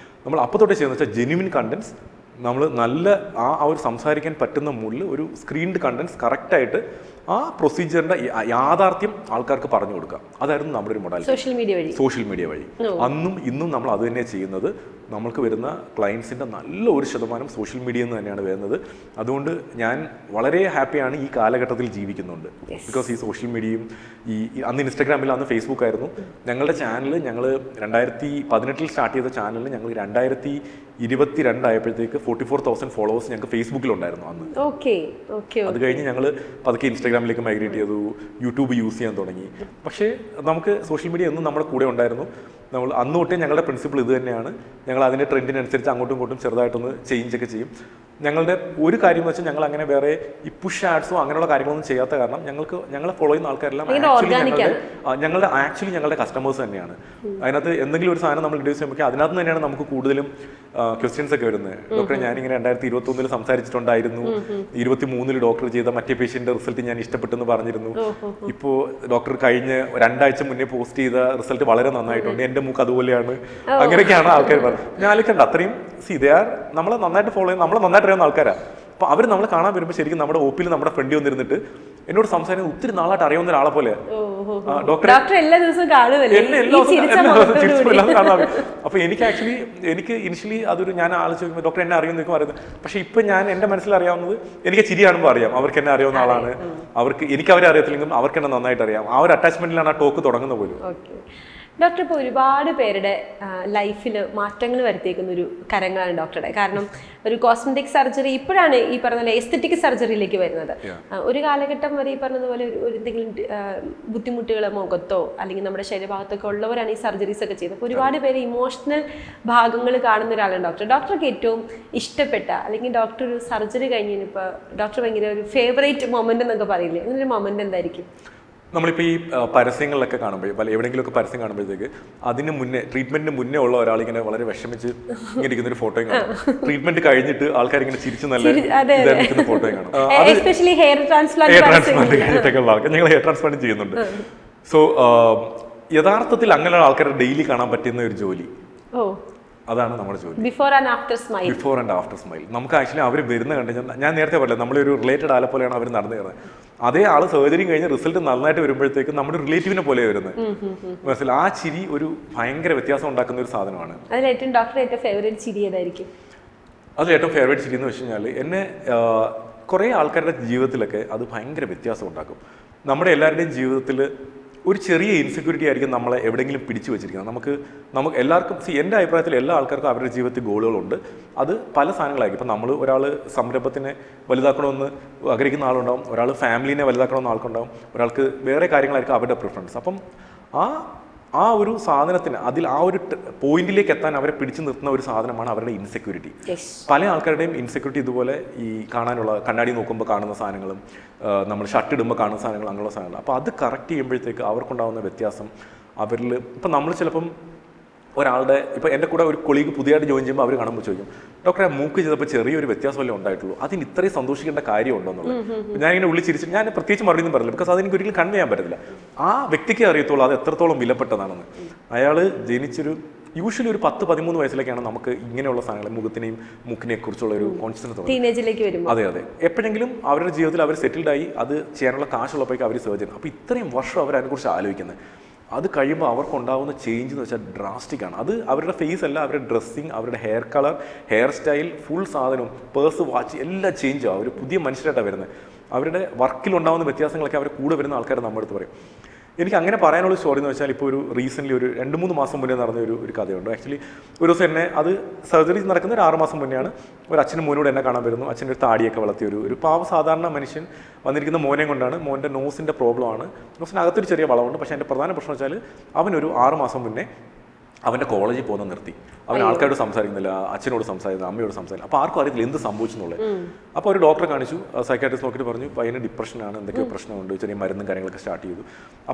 നമ്മൾ അപ്പോൾ തൊട്ടേ ചെയ്യുന്നത് വെച്ചാൽ ജെന്യുവിൻ കണ്ടന്റ്സ് നമ്മൾ നല്ല ആ ഒരു സംസാരിക്കാൻ പറ്റുന്ന മുകളിൽ ഒരു സ്ക്രീൻഡ് കണ്ടന്റ്സ് കറക്റ്റായിട്ട് ആ പ്രൊസീജിയറിന്റെ യാഥാർത്ഥ്യം ആൾക്കാർക്ക് പറഞ്ഞു കൊടുക്കുക. അതായിരുന്നു നമ്മുടെ ഒരു മൊഡാലിറ്റി. സോഷ്യൽ മീഡിയ വഴി അന്നും ഇന്നും നമ്മൾ അത് തന്നെ ചെയ്യുന്നത്. നമ്മൾക്ക് വരുന്ന ക്ലയൻസിൻ്റെ നല്ല ഒരു ശതമാനം സോഷ്യൽ മീഡിയയിൽ നിന്ന് തന്നെയാണ് വരുന്നത്. അതുകൊണ്ട് ഞാൻ വളരെ ഹാപ്പിയാണ് ഈ കാലഘട്ടത്തിൽ ജീവിക്കുന്നുണ്ട്. ബിക്കോസ് ഈ സോഷ്യൽ മീഡിയയും അന്ന് ഇൻസ്റ്റാഗ്രാമിൽ അന്ന് ഫേസ്ബുക്ക് ആയിരുന്നു. ഞങ്ങളുടെ ചാനൽ ഞങ്ങൾ 2018 സ്റ്റാർട്ട് ചെയ്ത ചാനലിൽ ഞങ്ങൾ 2022 ആയപ്പോഴത്തേക്ക് 44,000 ഫോളോവേഴ്സ് ഞങ്ങൾക്ക് ഫേസ്ബുക്കിലുണ്ടായിരുന്നു അന്ന്. അത് കഴിഞ്ഞ് ഞങ്ങൾ പതുക്കെ ഇൻസ്റ്റാഗ്രാമിലേക്ക് മൈഗ്രേറ്റ് ചെയ്തു, യൂട്യൂബ് യൂസ് ചെയ്യാൻ തുടങ്ങി. പക്ഷേ നമുക്ക് സോഷ്യൽ മീഡിയ എന്നും നമ്മുടെ കൂടെ ഉണ്ടായിരുന്നു. നമ്മൾ അന്ന് തൊട്ടേ ഞങ്ങളുടെ പ്രിൻസിപ്പിൾ ഇത് തന്നെയാണ്. ഞങ്ങൾ അതിൻ്റെ ട്രെൻഡിനനുസരിച്ച് അങ്ങോട്ടും ഇങ്ങോട്ടും ചെറുതായിട്ടൊന്ന് ചേഞ്ചൊക്കെ ചെയ്യും. ഞങ്ങളുടെ ഒരു കാര്യം എന്ന് വെച്ചാൽ ഞങ്ങൾ അങ്ങനെ വേറെ ഈ പുഷ് ആഡ്സോ അങ്ങനെയുള്ള കാര്യങ്ങളൊന്നും ചെയ്യാത്ത കാരണം ഞങ്ങളെ ഫോളോ ചെയ്യുന്ന ആൾക്കാരെല്ലാം ഞങ്ങളുടെ കസ്റ്റമേഴ്സ് തന്നെയാണ്. അതിനകത്ത് എന്തെങ്കിലും ഒരു സാധനം നമ്മൾ ഇൻട്രൊഡ്യൂസ് ചെയ്യുമ്പോൾ അതിനകത്ത് തന്നെയാണ് നമുക്ക് കൂടുതലും ക്വസ്റ്റ്യൻസ് ഒക്കെ വരുന്നത്. ഡോക്ടറെ ഞാനിങ്ങനെ 2021 സംസാരിച്ചിട്ടുണ്ടായിരുന്നു, 23 ഡോക്ടർ ചെയ്ത മറ്റേ പേഷ്യൻ്റെ റിസൾട്ട് ഞാൻ ഇഷ്ടപ്പെട്ടെന്ന് പറഞ്ഞിരുന്നു. ഇപ്പോൾ ഡോക്ടർ കഴിഞ്ഞ 2 ആഴ്ച മുന്നേ പോസ്റ്റ് ചെയ്ത റിസൾട്ട് വളരെ നന്നായിട്ടുണ്ട്, എൻ്റെ മൂക്ക് അതുപോലെയാണ്. അങ്ങനെയൊക്കെയാണ് ആൾക്കാർ പറഞ്ഞത്. ഞാൻ ആലോചിക്കണ്ട അത്രയും നമ്മളെ നന്നായിട്ട് ഫോളോ ചെയ്യുന്ന നമ്മളെ നന്നായിട്ട് അറിയാവുന്ന ആൾക്കാരാണ്. അപ്പോൾ അവർ നമ്മളെ കാണാൻ വരുമ്പോൾ ശരിക്കും നമ്മുടെ ഒപ്പിൽ നമ്മുടെ ഫ്രണ്ട് വന്നിരുന്നിട്ട് എന്നോട് സംസാരിക്കുന്നത് ഒത്തിരി നാളായിട്ട് അറിയാവുന്ന ഒരാളെ പോലെ. അപ്പൊ എനിക്ക് ഇനിഷ്യലി അതൊരു ഞാൻ ആലോചിക്കുമ്പോൾ ഡോക്ടർ എന്നെ അറിയുന്ന പറയുന്നത്. പക്ഷെ ഇപ്പൊ ഞാൻ എന്റെ മനസ്സിൽ അറിയാവുന്നത് എനിക്ക് ചിരി കാണുമ്പോൾ അറിയാം അവർക്ക് എന്നെ അറിയാവുന്ന ആളാണ്. എനിക്ക് അവരെ അറിയത്തില്ലെങ്കിലും അവർക്ക് എന്നെ നന്നായിട്ട് അറിയാം. ആ ഒരു അറ്റാച്ച്മെന്റിലാണ് ആ ടോക്ക് തുടങ്ങുന്ന പോലും. ഡോക്ടർ ഇപ്പോൾ ഒരുപാട് പേരുടെ ലൈഫിൽ മാറ്റങ്ങൾ വരുത്തിയേക്കുന്ന ഒരു കരങ്ങളാണ് ഡോക്ടറുടെ. കാരണം ഒരു കോസ്മെറ്റിക് സർജറി ഇപ്പോഴാണ് ഈ പറഞ്ഞ എസ്തെറ്റിക് സർജറിയിലേക്ക് വരുന്നത്. ഒരു കാലഘട്ടം വരെ ഈ പറഞ്ഞതുപോലെ ഒരു എന്തെങ്കിലും ബുദ്ധിമുട്ടുകൾ മുഖത്തോ അല്ലെങ്കിൽ നമ്മുടെ ശരീരഭാഗത്തൊക്കെ ഉള്ളവരാണ് ഈ സർജറീസ് ഒക്കെ ചെയ്തത്. അപ്പോൾ ഒരുപാട് പേര് ഇമോഷണൽ ഭാഗങ്ങൾ കാണുന്ന ഒരാളാണ് ഡോക്ടർ. ഡോക്ടർക്ക് ഏറ്റവും ഇഷ്ടപ്പെട്ട അല്ലെങ്കിൽ ഡോക്ടർ ഒരു സർജറി കഴിഞ്ഞപ്പോൾ ഡോക്ടർ ഭയങ്കര ഒരു ഫേവറേറ്റ് മൊമെന്റ് എന്നൊക്കെ പറയില്ലേ, അങ്ങനെ ഒരു മൊമെന്റ് എന്തായിരിക്കും? നമ്മളിപ്പോൾ ഈ പരസ്യങ്ങളിലൊക്കെ കാണുമ്പോൾ എവിടെയെങ്കിലുമൊക്കെ പരസ്യം കാണുമ്പോഴത്തേക്ക് അതിന് മുന്നേ ട്രീറ്റ്മെന്റിന് മുന്നേ ഉള്ള ഒരാളിങ്ങനെ വളരെ വിഷമിച്ച് ഇങ്ങനെ ഇരിക്കുന്ന ഒരു ഫോട്ടോയും കാണും. ട്രീറ്റ്മെന്റ് കഴിഞ്ഞിട്ട് ആൾക്കാർ ഇങ്ങനെ ചിരിച്ച് നല്ല ഇരിക്കുന്ന ഫോട്ടോയും കാണും. ഹെയർ ട്രാൻസ്പ്ലാന്റ് കഴിഞ്ഞിട്ടൊക്കെ ഉള്ള ആൾക്കാർ ഞങ്ങൾ ഹെയർ ട്രാൻസ്പ്ലാന്റ് ചെയ്യുന്നുണ്ട്. സോ യഥാർത്ഥത്തിൽ അങ്ങനെയുള്ള ആൾക്കാരെ ഡെയിലി കാണാൻ പറ്റുന്ന ഒരു ജോലി അതാണ് നമ്മുടെ ജോലി. Before and after smile. നമുക്ക് ആക്ച്വലി അവർ വരുന്ന കണ്ടു ഞാൻ നേരത്തെ പറഞ്ഞില്ല, നമ്മളൊരു റിലേറ്റഡ് ആളെ പോലെയാണ് അവർ നടന്നു കയറുന്നത്. അതേ ആള് സർജറി കഴിഞ്ഞ് റിസൾട്ട് നന്നായിട്ട് വരുമ്പോഴത്തേക്കും നമ്മുടെ റിലേറ്റീവിനെ പോലെ വരുന്നത്. മനസ്സിൽ ആ ചിരി ഒരു ഭയങ്കര വ്യത്യാസം ഉണ്ടാക്കുന്ന ഒരു സാധനമാണ്. അതിൽ ഏറ്റവും ഫേവറേറ്റ് ചിരി ഏതായിരിക്കും? അതിൽ ഏറ്റവും ഫേവറേറ്റ് ചിരി എന്ന് വെച്ച് കഴിഞ്ഞാൽ എന്നെ കുറേ ആൾക്കാരുടെ ജീവിതത്തിലൊക്കെ അത് ഭയങ്കര വ്യത്യാസം ഉണ്ടാക്കും. നമ്മുടെ എല്ലാവരുടെയും ജീവിതത്തിൽ ഒരു ചെറിയ ഇൻസെക്യൂരിറ്റി ആയിരിക്കും നമ്മളെ എവിടെയെങ്കിലും പിടിച്ചു വെച്ചിരിക്കുന്നത്. നമുക്ക് എല്ലാവർക്കും എൻ്റെ അഭിപ്രായത്തിൽ എല്ലാ ആൾക്കാർക്കും അവരുടെ ജീവിതത്തിൽ ഗോളുകളുണ്ട്. അത് പല സാധനങ്ങളായിരിക്കും. ഇപ്പം ഒരാൾ സംരംഭത്തിനെ വലുതാക്കണമെന്ന് ആഗ്രഹിക്കുന്ന ആളുണ്ടാവും, ഒരാൾ ഫാമിലിനെ വലുതാക്കണമെന്ന് ആൾക്കുണ്ടാവും, ഒരാൾക്ക് വേറെ കാര്യങ്ങളായിരിക്കും അവരുടെ പ്രിഫറൻസ്. അപ്പം ആ ഒരു സാധനത്തിന് ആ ഒരു പോയിന്റിലേക്ക് എത്താൻ അവരെ പിടിച്ചു നിർത്തുന്ന ഒരു സാധനമാണ് അവരുടെ ഇൻസെക്യൂരിറ്റി. പല ആൾക്കാരുടെയും ഇൻസെക്യൂരിറ്റി ഇതുപോലെ ഈ കാണാനുള്ള കണ്ണാടി നോക്കുമ്പോൾ കാണുന്ന സാധനങ്ങളും നമ്മൾ ഷർട്ട് ഇടുമ്പോൾ കാണുന്ന സാധനങ്ങൾ അങ്ങനെയുള്ള സാധനങ്ങൾ. അപ്പോൾ അത് കറക്റ്റ് ചെയ്യുമ്പോഴത്തേക്ക് അവർക്കുണ്ടാകുന്ന വ്യത്യാസം അവരിൽ ഇപ്പം നമ്മൾ ചിലപ്പം ഒരാളുടെ ഇപ്പോൾ എൻ്റെ കൂടെ ഒരു കൊളീഗ് പുതിയതായിട്ട് ജോയിൻ ചെയ്യുമ്പോൾ അവർ കാണുമ്പോൾ ചോദിക്കും, ഡോക്ടറെ മൂക്ക് ചെയ്തപ്പോൾ ചെറിയൊരു വ്യത്യാസമല്ലേ ഉണ്ടായിട്ടുള്ളൂ, അതിന് ഇത്രയും സന്തോഷിക്കേണ്ട കാര്യമുണ്ടോ എന്നുള്ളത്. ഞാനിങ്ങനെ വിളിച്ചിരിച്ചു, ഞാൻ പ്രത്യേകിച്ച് മറുപടിയൊന്നും പറഞ്ഞില്ല, ബിക്കോസ് അതെനിക്ക് ഒരിക്കലും കൺവേ ചെയ്യാൻ പറ്റത്തില്ല. ആ വ്യക്തിക്ക് അറിയത്തുള്ളൂ അത് എത്രത്തോളം വിലപ്പെട്ടതാണെന്ന്. അയാൾ ജനിച്ചൊരു യൂഷ്വലി ഒരു 10-13 വയസ്സിലേക്കാണ് നമുക്ക് ഇങ്ങനെയുള്ള സാധനങ്ങൾ മുഖത്തിനെയും മൂക്കിനെയും കുറിച്ചുള്ള ഒരു കോൺഷ്യസ്നസ് തോന്നുന്നത്. അതെ എപ്പോഴെങ്കിലും അവരുടെ ജീവിതത്തിൽ അവർ സെറ്റിൽഡായി അത് ചെയ്യാനുള്ള കാശുള്ളപ്പോഴേക്കും അവർ സർജൻ. അപ്പോൾ ഇത്രയും വർഷം അവർ അതിനെക്കുറിച്ച് ആലോചിക്കുന്നത്. അത് കഴിയുമ്പോൾ അവർക്കുണ്ടാകുന്ന ചേഞ്ച് എന്ന് വെച്ചാൽ ഡ്രാസ്റ്റിക്കാണ്. അത് അവരുടെ ഫേസ് അല്ല, അവരുടെ ഡ്രസ്സിങ്, അവരുടെ hair colour, hair style, full സാധനവും, പേഴ്സ്, വാച്ച് എല്ലാം ചേഞ്ച് ആവും. അവർ പുതിയ മനുഷ്യരായിട്ടാണ് വരുന്നത്. അവരുടെ വർക്കിലുണ്ടാകുന്ന വ്യത്യാസങ്ങളൊക്കെ അവർ കൂടെ വരുന്ന ആൾക്കാർ നമ്മുടെ അടുത്ത് പറയും. എനിക്ക് അങ്ങനെ പറയാനുള്ള സ്റ്റോറി എന്ന് വെച്ചാൽ ഇപ്പോൾ ഒരു റീസെൻ്റ്ലി ഒരു 2-3 മാസം മുന്നേ നടന്ന ഒരു കഥയുണ്ട്. ആക്ച്വലി ഒരു ദിവസം എന്നെ അത് സർജറി നടക്കുന്ന ഒരു 6 മാസം മുന്നെയാണ്. ഒരു അച്ഛനും മോനോട് എന്നെ കാണാൻ വരുന്നു. അച്ഛൻ്റെ ഒരു താടിയൊക്കെ വളർത്തിയ ഒരു പാവ സാധാരണ മനുഷ്യൻ വന്നിരിക്കുന്ന മോനെ കൊണ്ടാണ്. മോൻ്റെ നോസിൻ്റെ പ്രോബ്ലമാണ്. നോസിനകത്തൊരു ചെറിയ വളവുണ്ട്. പക്ഷേ എൻ്റെ പ്രധാന പ്രശ്നം വെച്ചാൽ അവനൊരു 6 മാസം മുന്നേ അവൻ്റെ കോളേജിൽ പോകുന്ന നിർത്തി. അവൻ ആൾക്കാരോട് സംസാരിക്കുന്നില്ല, അച്ഛനോട് സംസാരിക്കുന്നില്ല, അമ്മയോട് സംസാരിക്കില്ല. അപ്പോൾ ആർക്കും അറിയത്തില്ല എന്ത് സംഭവിച്ചെന്നുള്ളത്. അപ്പോൾ ഒരു ഡോക്ടറെ കാണിച്ചു, സൈക്കാട്രിസ്റ്റ് നോക്കിയിട്ട് പറഞ്ഞു പയ്യന് ഡിപ്രഷനാണ്, എന്തൊക്കെയോ പ്രശ്നമുണ്ട്, ചെറിയ മരുന്നും കാര്യങ്ങളൊക്കെ സ്റ്റാർട്ട് ചെയ്തു.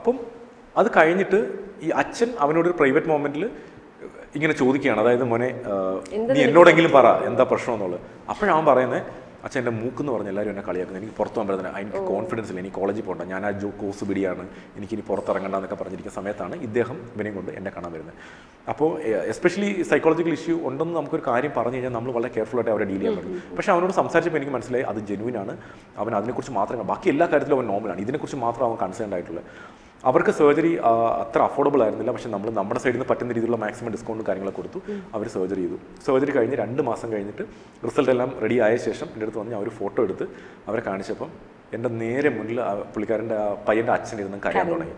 അപ്പം അത് കഴിഞ്ഞിട്ട് ഈ അച്ഛൻ അവനോടൊരു പ്രൈവറ്റ് മൊമെൻറ്റിൽ ഇങ്ങനെ ചോദിക്കുകയാണ്, അതായത് മോനെ നീ എന്നോടെങ്കിലും പറ എന്താ പ്രശ്നം എന്നുള്ളത്. അപ്പോഴവൻ പറയുന്നത്, അച്ഛൻ എൻ്റെ മൂക്കെന്ന് പറഞ്ഞ് എല്ലാവരും എന്നെ കളിയാക്കുന്നത്, എനിക്ക് പുറത്ത് പോകാൻ പറ്റുന്നില്ല, എനിക്ക് കോൺഫിഡൻസ് ഇല്ല, എനിക്ക് കോളേജിൽ പോകണ്ട, ഞാൻ ആ കോഴ്സ് പിടിയാണ്, എനിക്കിനി പുറത്തിറങ്ങണ്ട എന്നൊക്കെ പറഞ്ഞിരിക്കുന്ന സമയത്താണ് ഇദ്ദേഹം ഇവനെയും കൊണ്ട് എന്നെ കാണാൻ വരുന്നത്. അപ്പോൾ എസ്പെഷ്യലി സൈക്കോളജിക്കൽ ഇഷ്യൂ ഉണ്ടെന്ന് നമുക്കൊരു കാര്യം പറഞ്ഞു കഴിഞ്ഞാൽ നമ്മൾ വളരെ കെയർഫുള്ളായിട്ട് അവരെ ഡീൽ ചെയ്യാൻ പറ്റും. പക്ഷേ അവനോട് സംസാരിച്ചപ്പോൾ എനിക്ക് മനസ്സിലായി അത് ജെനുവിനാണ്, അവൻ അതിനെക്കുറിച്ച് മാത്രമേ, ബാക്കി എല്ലാ കാര്യത്തിലും അവൻ നോർമലാണ്, ഇതിനെക്കുറിച്ച് മാത്രം അവൻ കൺസേൺഡ് ആയിട്ടുള്ളത്. അവർക്ക് സർജറി അത്ര അഫോർഡബിൾ ആയിരുന്നില്ല, പക്ഷേ നമ്മൾ നമ്മുടെ സൈഡിൽ നിന്ന് പറ്റുന്ന രീതിയിലുള്ള മാക്സിമം ഡിസ്കൗണ്ടും കാര്യങ്ങളൊക്കെ കൊടുത്തു. അവർ സർജറി ചെയ്തു. സർജറി കഴിഞ്ഞ് 2 മാസം കഴിഞ്ഞിട്ട് റിസൾട്ട് എല്ലാം റെഡി ആയ ശേഷം എൻ്റെ അടുത്ത് വന്ന് ഞാൻ ഒരു ഫോട്ടോ എടുത്ത് അവരെ കാണിച്ചപ്പം എൻ്റെ നേരെ മുന്നിൽ പുള്ളിക്കാരൻ്റെ പയ്യൻ്റെ അച്ഛൻ ഇരുന്ന് കരയാൻ തുടങ്ങി.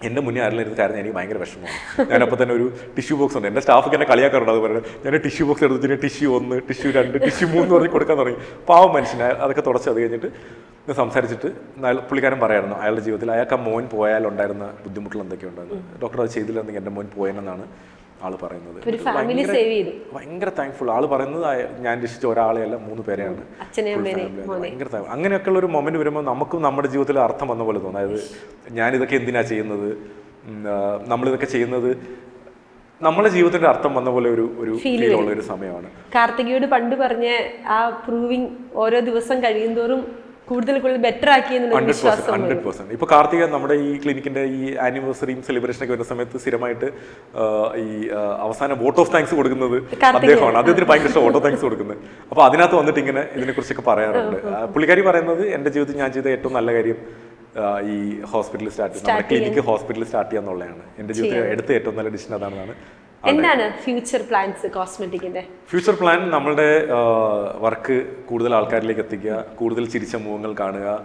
എൻ്റെ മുന്നേ ആരെങ്കിലും ഇരുന്ന് കാര്യം എനിക്ക് ഭയങ്കര വിഷമമാണ്. ഞാനപ്പോൾ തന്നെ ഒരു ടിഷ്യൂ ബോക്സ് ഉണ്ട്, എൻ്റെ സ്റ്റാഫൊക്കെ എന്നെ കളിയാക്കാറുണ്ട്, അത് പറയുന്നത് ഞാൻ ടിഷ്യൂ ബോക്സ് എടുത്തിട്ട് ടിഷ്യൂ 1, ടിഷ്യൂ 2, ടിഷ്യൂ 3 പറഞ്ഞ് കൊടുക്കാൻ തുടങ്ങി. പാവം മനുഷ്യനെ അതൊക്കെ തുടച്ച് അത് കഴിഞ്ഞിട്ട് സംസാരിച്ചിട്ട് പുള്ളിക്കാരൻ പറയായിരുന്നു അയാളുടെ ജീവിതത്തിൽ അയാൾക്ക് ആ മോൻ പോയാലുണ്ടായിരുന്ന ബുദ്ധിമുട്ടുകൾ എന്തൊക്കെയുണ്ടെന്ന്. ഡോക്ടർ അത് ചെയ്തില്ലെന്നെങ്കിൽ എൻ്റെ മോൻ പോയെന്നാണ് ആള് പറയുന്നത്. ഭയങ്കര താങ്ക്ഫുൾ. ആള് പറയുന്നത് ഞാൻ രക്ഷിച്ച ഒരാളെയല്ല 3 പേരെയാണ്. ഭയങ്കര അങ്ങനെയൊക്കെയുള്ള ഒരു മൊമെന്റ് വരുമ്പോൾ നമുക്കും നമ്മുടെ ജീവിതത്തിൽ അർത്ഥം വന്ന പോലെ തോന്നും. അതായത് ഞാനിതൊക്കെ എന്തിനാ ചെയ്യുന്നത്, നമ്മളിതൊക്കെ ചെയ്യുന്നത് നമ്മുടെ ജീവിതത്തിന്റെ അർത്ഥം വന്ന പോലെ ഒരു ഫീലുള്ള ഒരു സമയമാണ്. കാർത്തികയോട് പണ്ട് പറഞ്ഞ ആ പ്രൂവിങ് ഓരോ ദിവസം കഴിയുന്തോറും കൂടുതൽ ബെറ്റർ ആക്കിയെന്നുള്ള 100%. ഇപ്പൊ കാർത്തിക നമ്മുടെ ഈ ക്ലിനിക്കിന്റെ ഈ ആനിവേഴ്സറിയും സെലിബ്രേഷനൊക്കെ വരുന്ന സമയത്ത് സ്ഥിരമായിട്ട് ഈ അവസാനം വോട്ട് ഓഫ് താങ്ക്സ് കൊടുക്കുന്നത് അദ്ദേഹമാണ്. അദ്ദേഹത്തിന് ഭയങ്കര ഇഷ്ടം വോട്ട് ഓഫ് താങ്ക്സ് കൊടുക്കുന്നത്. അപ്പൊ അതിനകത്ത് വന്നിട്ട് ഇങ്ങനെ ഇതിനെക്കുറിച്ചൊക്കെ പറയാറുണ്ട്. പുള്ളിക്കാരി പറയുന്നത് എൻ്റെ ജീവിതത്തിൽ ഞാൻ ചെയ്ത ഏറ്റവും നല്ല കാര്യം ഈ ഹോസ്പിറ്റലിൽ സ്റ്റാർട്ട് ചെയ്യുന്നത്, നമ്മുടെ ക്ലിനിക്ക് ഹോസ്പിറ്റലിൽ സ്റ്റാർട്ട് ചെയ്യാന്നുള്ളതാണ്. എൻ്റെ ജീവിതത്തിൽ എടുത്ത ഏറ്റവും നല്ല ഡിസിഷൻ അതാണെന്നാണ്. എന്താണ് ഫ്യൂച്ചർ പ്ലാൻസ് കോസ്മെറ്റിക്കിന്റെ? ഫ്യൂച്ചർ പ്ലാൻ നമ്മളുടെ വർക്ക് കൂടുതൽ ആൾക്കാരിലേക്ക് എത്തിക്കുക, കൂടുതൽ ചിരിച്ച മുഖങ്ങൾ കാണുക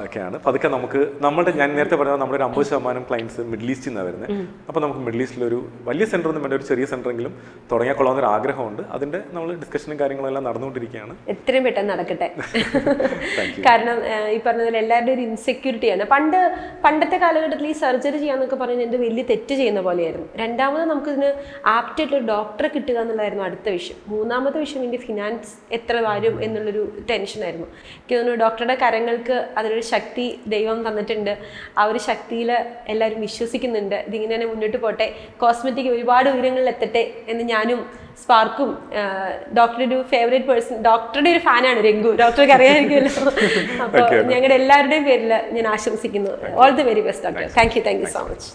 ഒക്കെയാണ്. പതുക്കെ നമുക്ക് നമ്മുടെ, ഞാൻ നേരത്തെ പറഞ്ഞത് നമ്മുടെ ഒരു 50% ക്ലയൻസ് മിഡിൽ ഈസ്റ്റിൽ നിന്നാണ് വരുന്നത്. അപ്പോൾ നമുക്ക് മിഡിൽ ഈസ്റ്റിലൊരു വലിയ സെന്റർ ഒന്നും വേണ്ട, ഒരു ചെറിയ സെന്ററെങ്കിലും തുടങ്ങിയാൽ കൊള്ളാവുന്ന ഒരു ആഗ്രഹമുണ്ട്. അതിന്റെ നമ്മൾ ഡിസ്കഷനും കാര്യങ്ങളും എല്ലാം നടന്നുകൊണ്ടിരിക്കുകയാണ്. എത്രയും പെട്ടെന്ന് നടക്കട്ടെ. കാരണം ഈ പറഞ്ഞതിൽ എല്ലാവരുടെയും ഒരു ഇൻസെക്യൂരിറ്റിയാണ്. പണ്ടത്തെ കാലഘട്ടത്തിൽ ഈ സർജറി ചെയ്യാന്നൊക്കെ പറയുന്നത് എന്ത് വലിയ തെറ്റ് ചെയ്യുന്ന പോലെയായിരുന്നു. രണ്ടാമത് നമുക്കിതിന് ആപ്റ്റായിട്ടുള്ള ഡോക്ടറെ കിട്ടുക എന്നുള്ളതായിരുന്നു അടുത്ത വിഷയം. മൂന്നാമത്തെ വിഷയം ഇതിൻ്റെ ഫിനാൻസ് എത്ര വരും എന്നുള്ളൊരു ടെൻഷനായിരുന്നു. എനിക്ക് തോന്നുന്നു ഡോക്ടറുടെ കരങ്ങൾക്ക് അതിനൊരു ശക്തി ദൈവം തന്നിട്ടുണ്ട്. ആ ഒരു ശക്തിയിൽ എല്ലാവരും വിശ്വസിക്കുന്നുണ്ട്. ഇതിങ്ങനെ തന്നെ മുന്നോട്ട് പോട്ടെ, കോസ്മെറ്റിക് ഒരുപാട് ഉയരങ്ങളിൽ എത്തട്ടെ എന്ന് ഞാനും സ്പാർക്കും. ഡോക്ടറുടെ ഒരു ഫേവറേറ്റ് പേഴ്സൺ, ഡോക്ടറുടെ ഒരു ഫാനാണ് രംഗു, ഡോക്ടർക്ക് അറിയാമായിരിക്കുമല്ലോ. അപ്പോൾ ഞങ്ങളുടെ എല്ലാവരുടെയും പേരിൽ ഞാൻ ആശംസിക്കുന്നു. All the very best doctor. Thank you so much.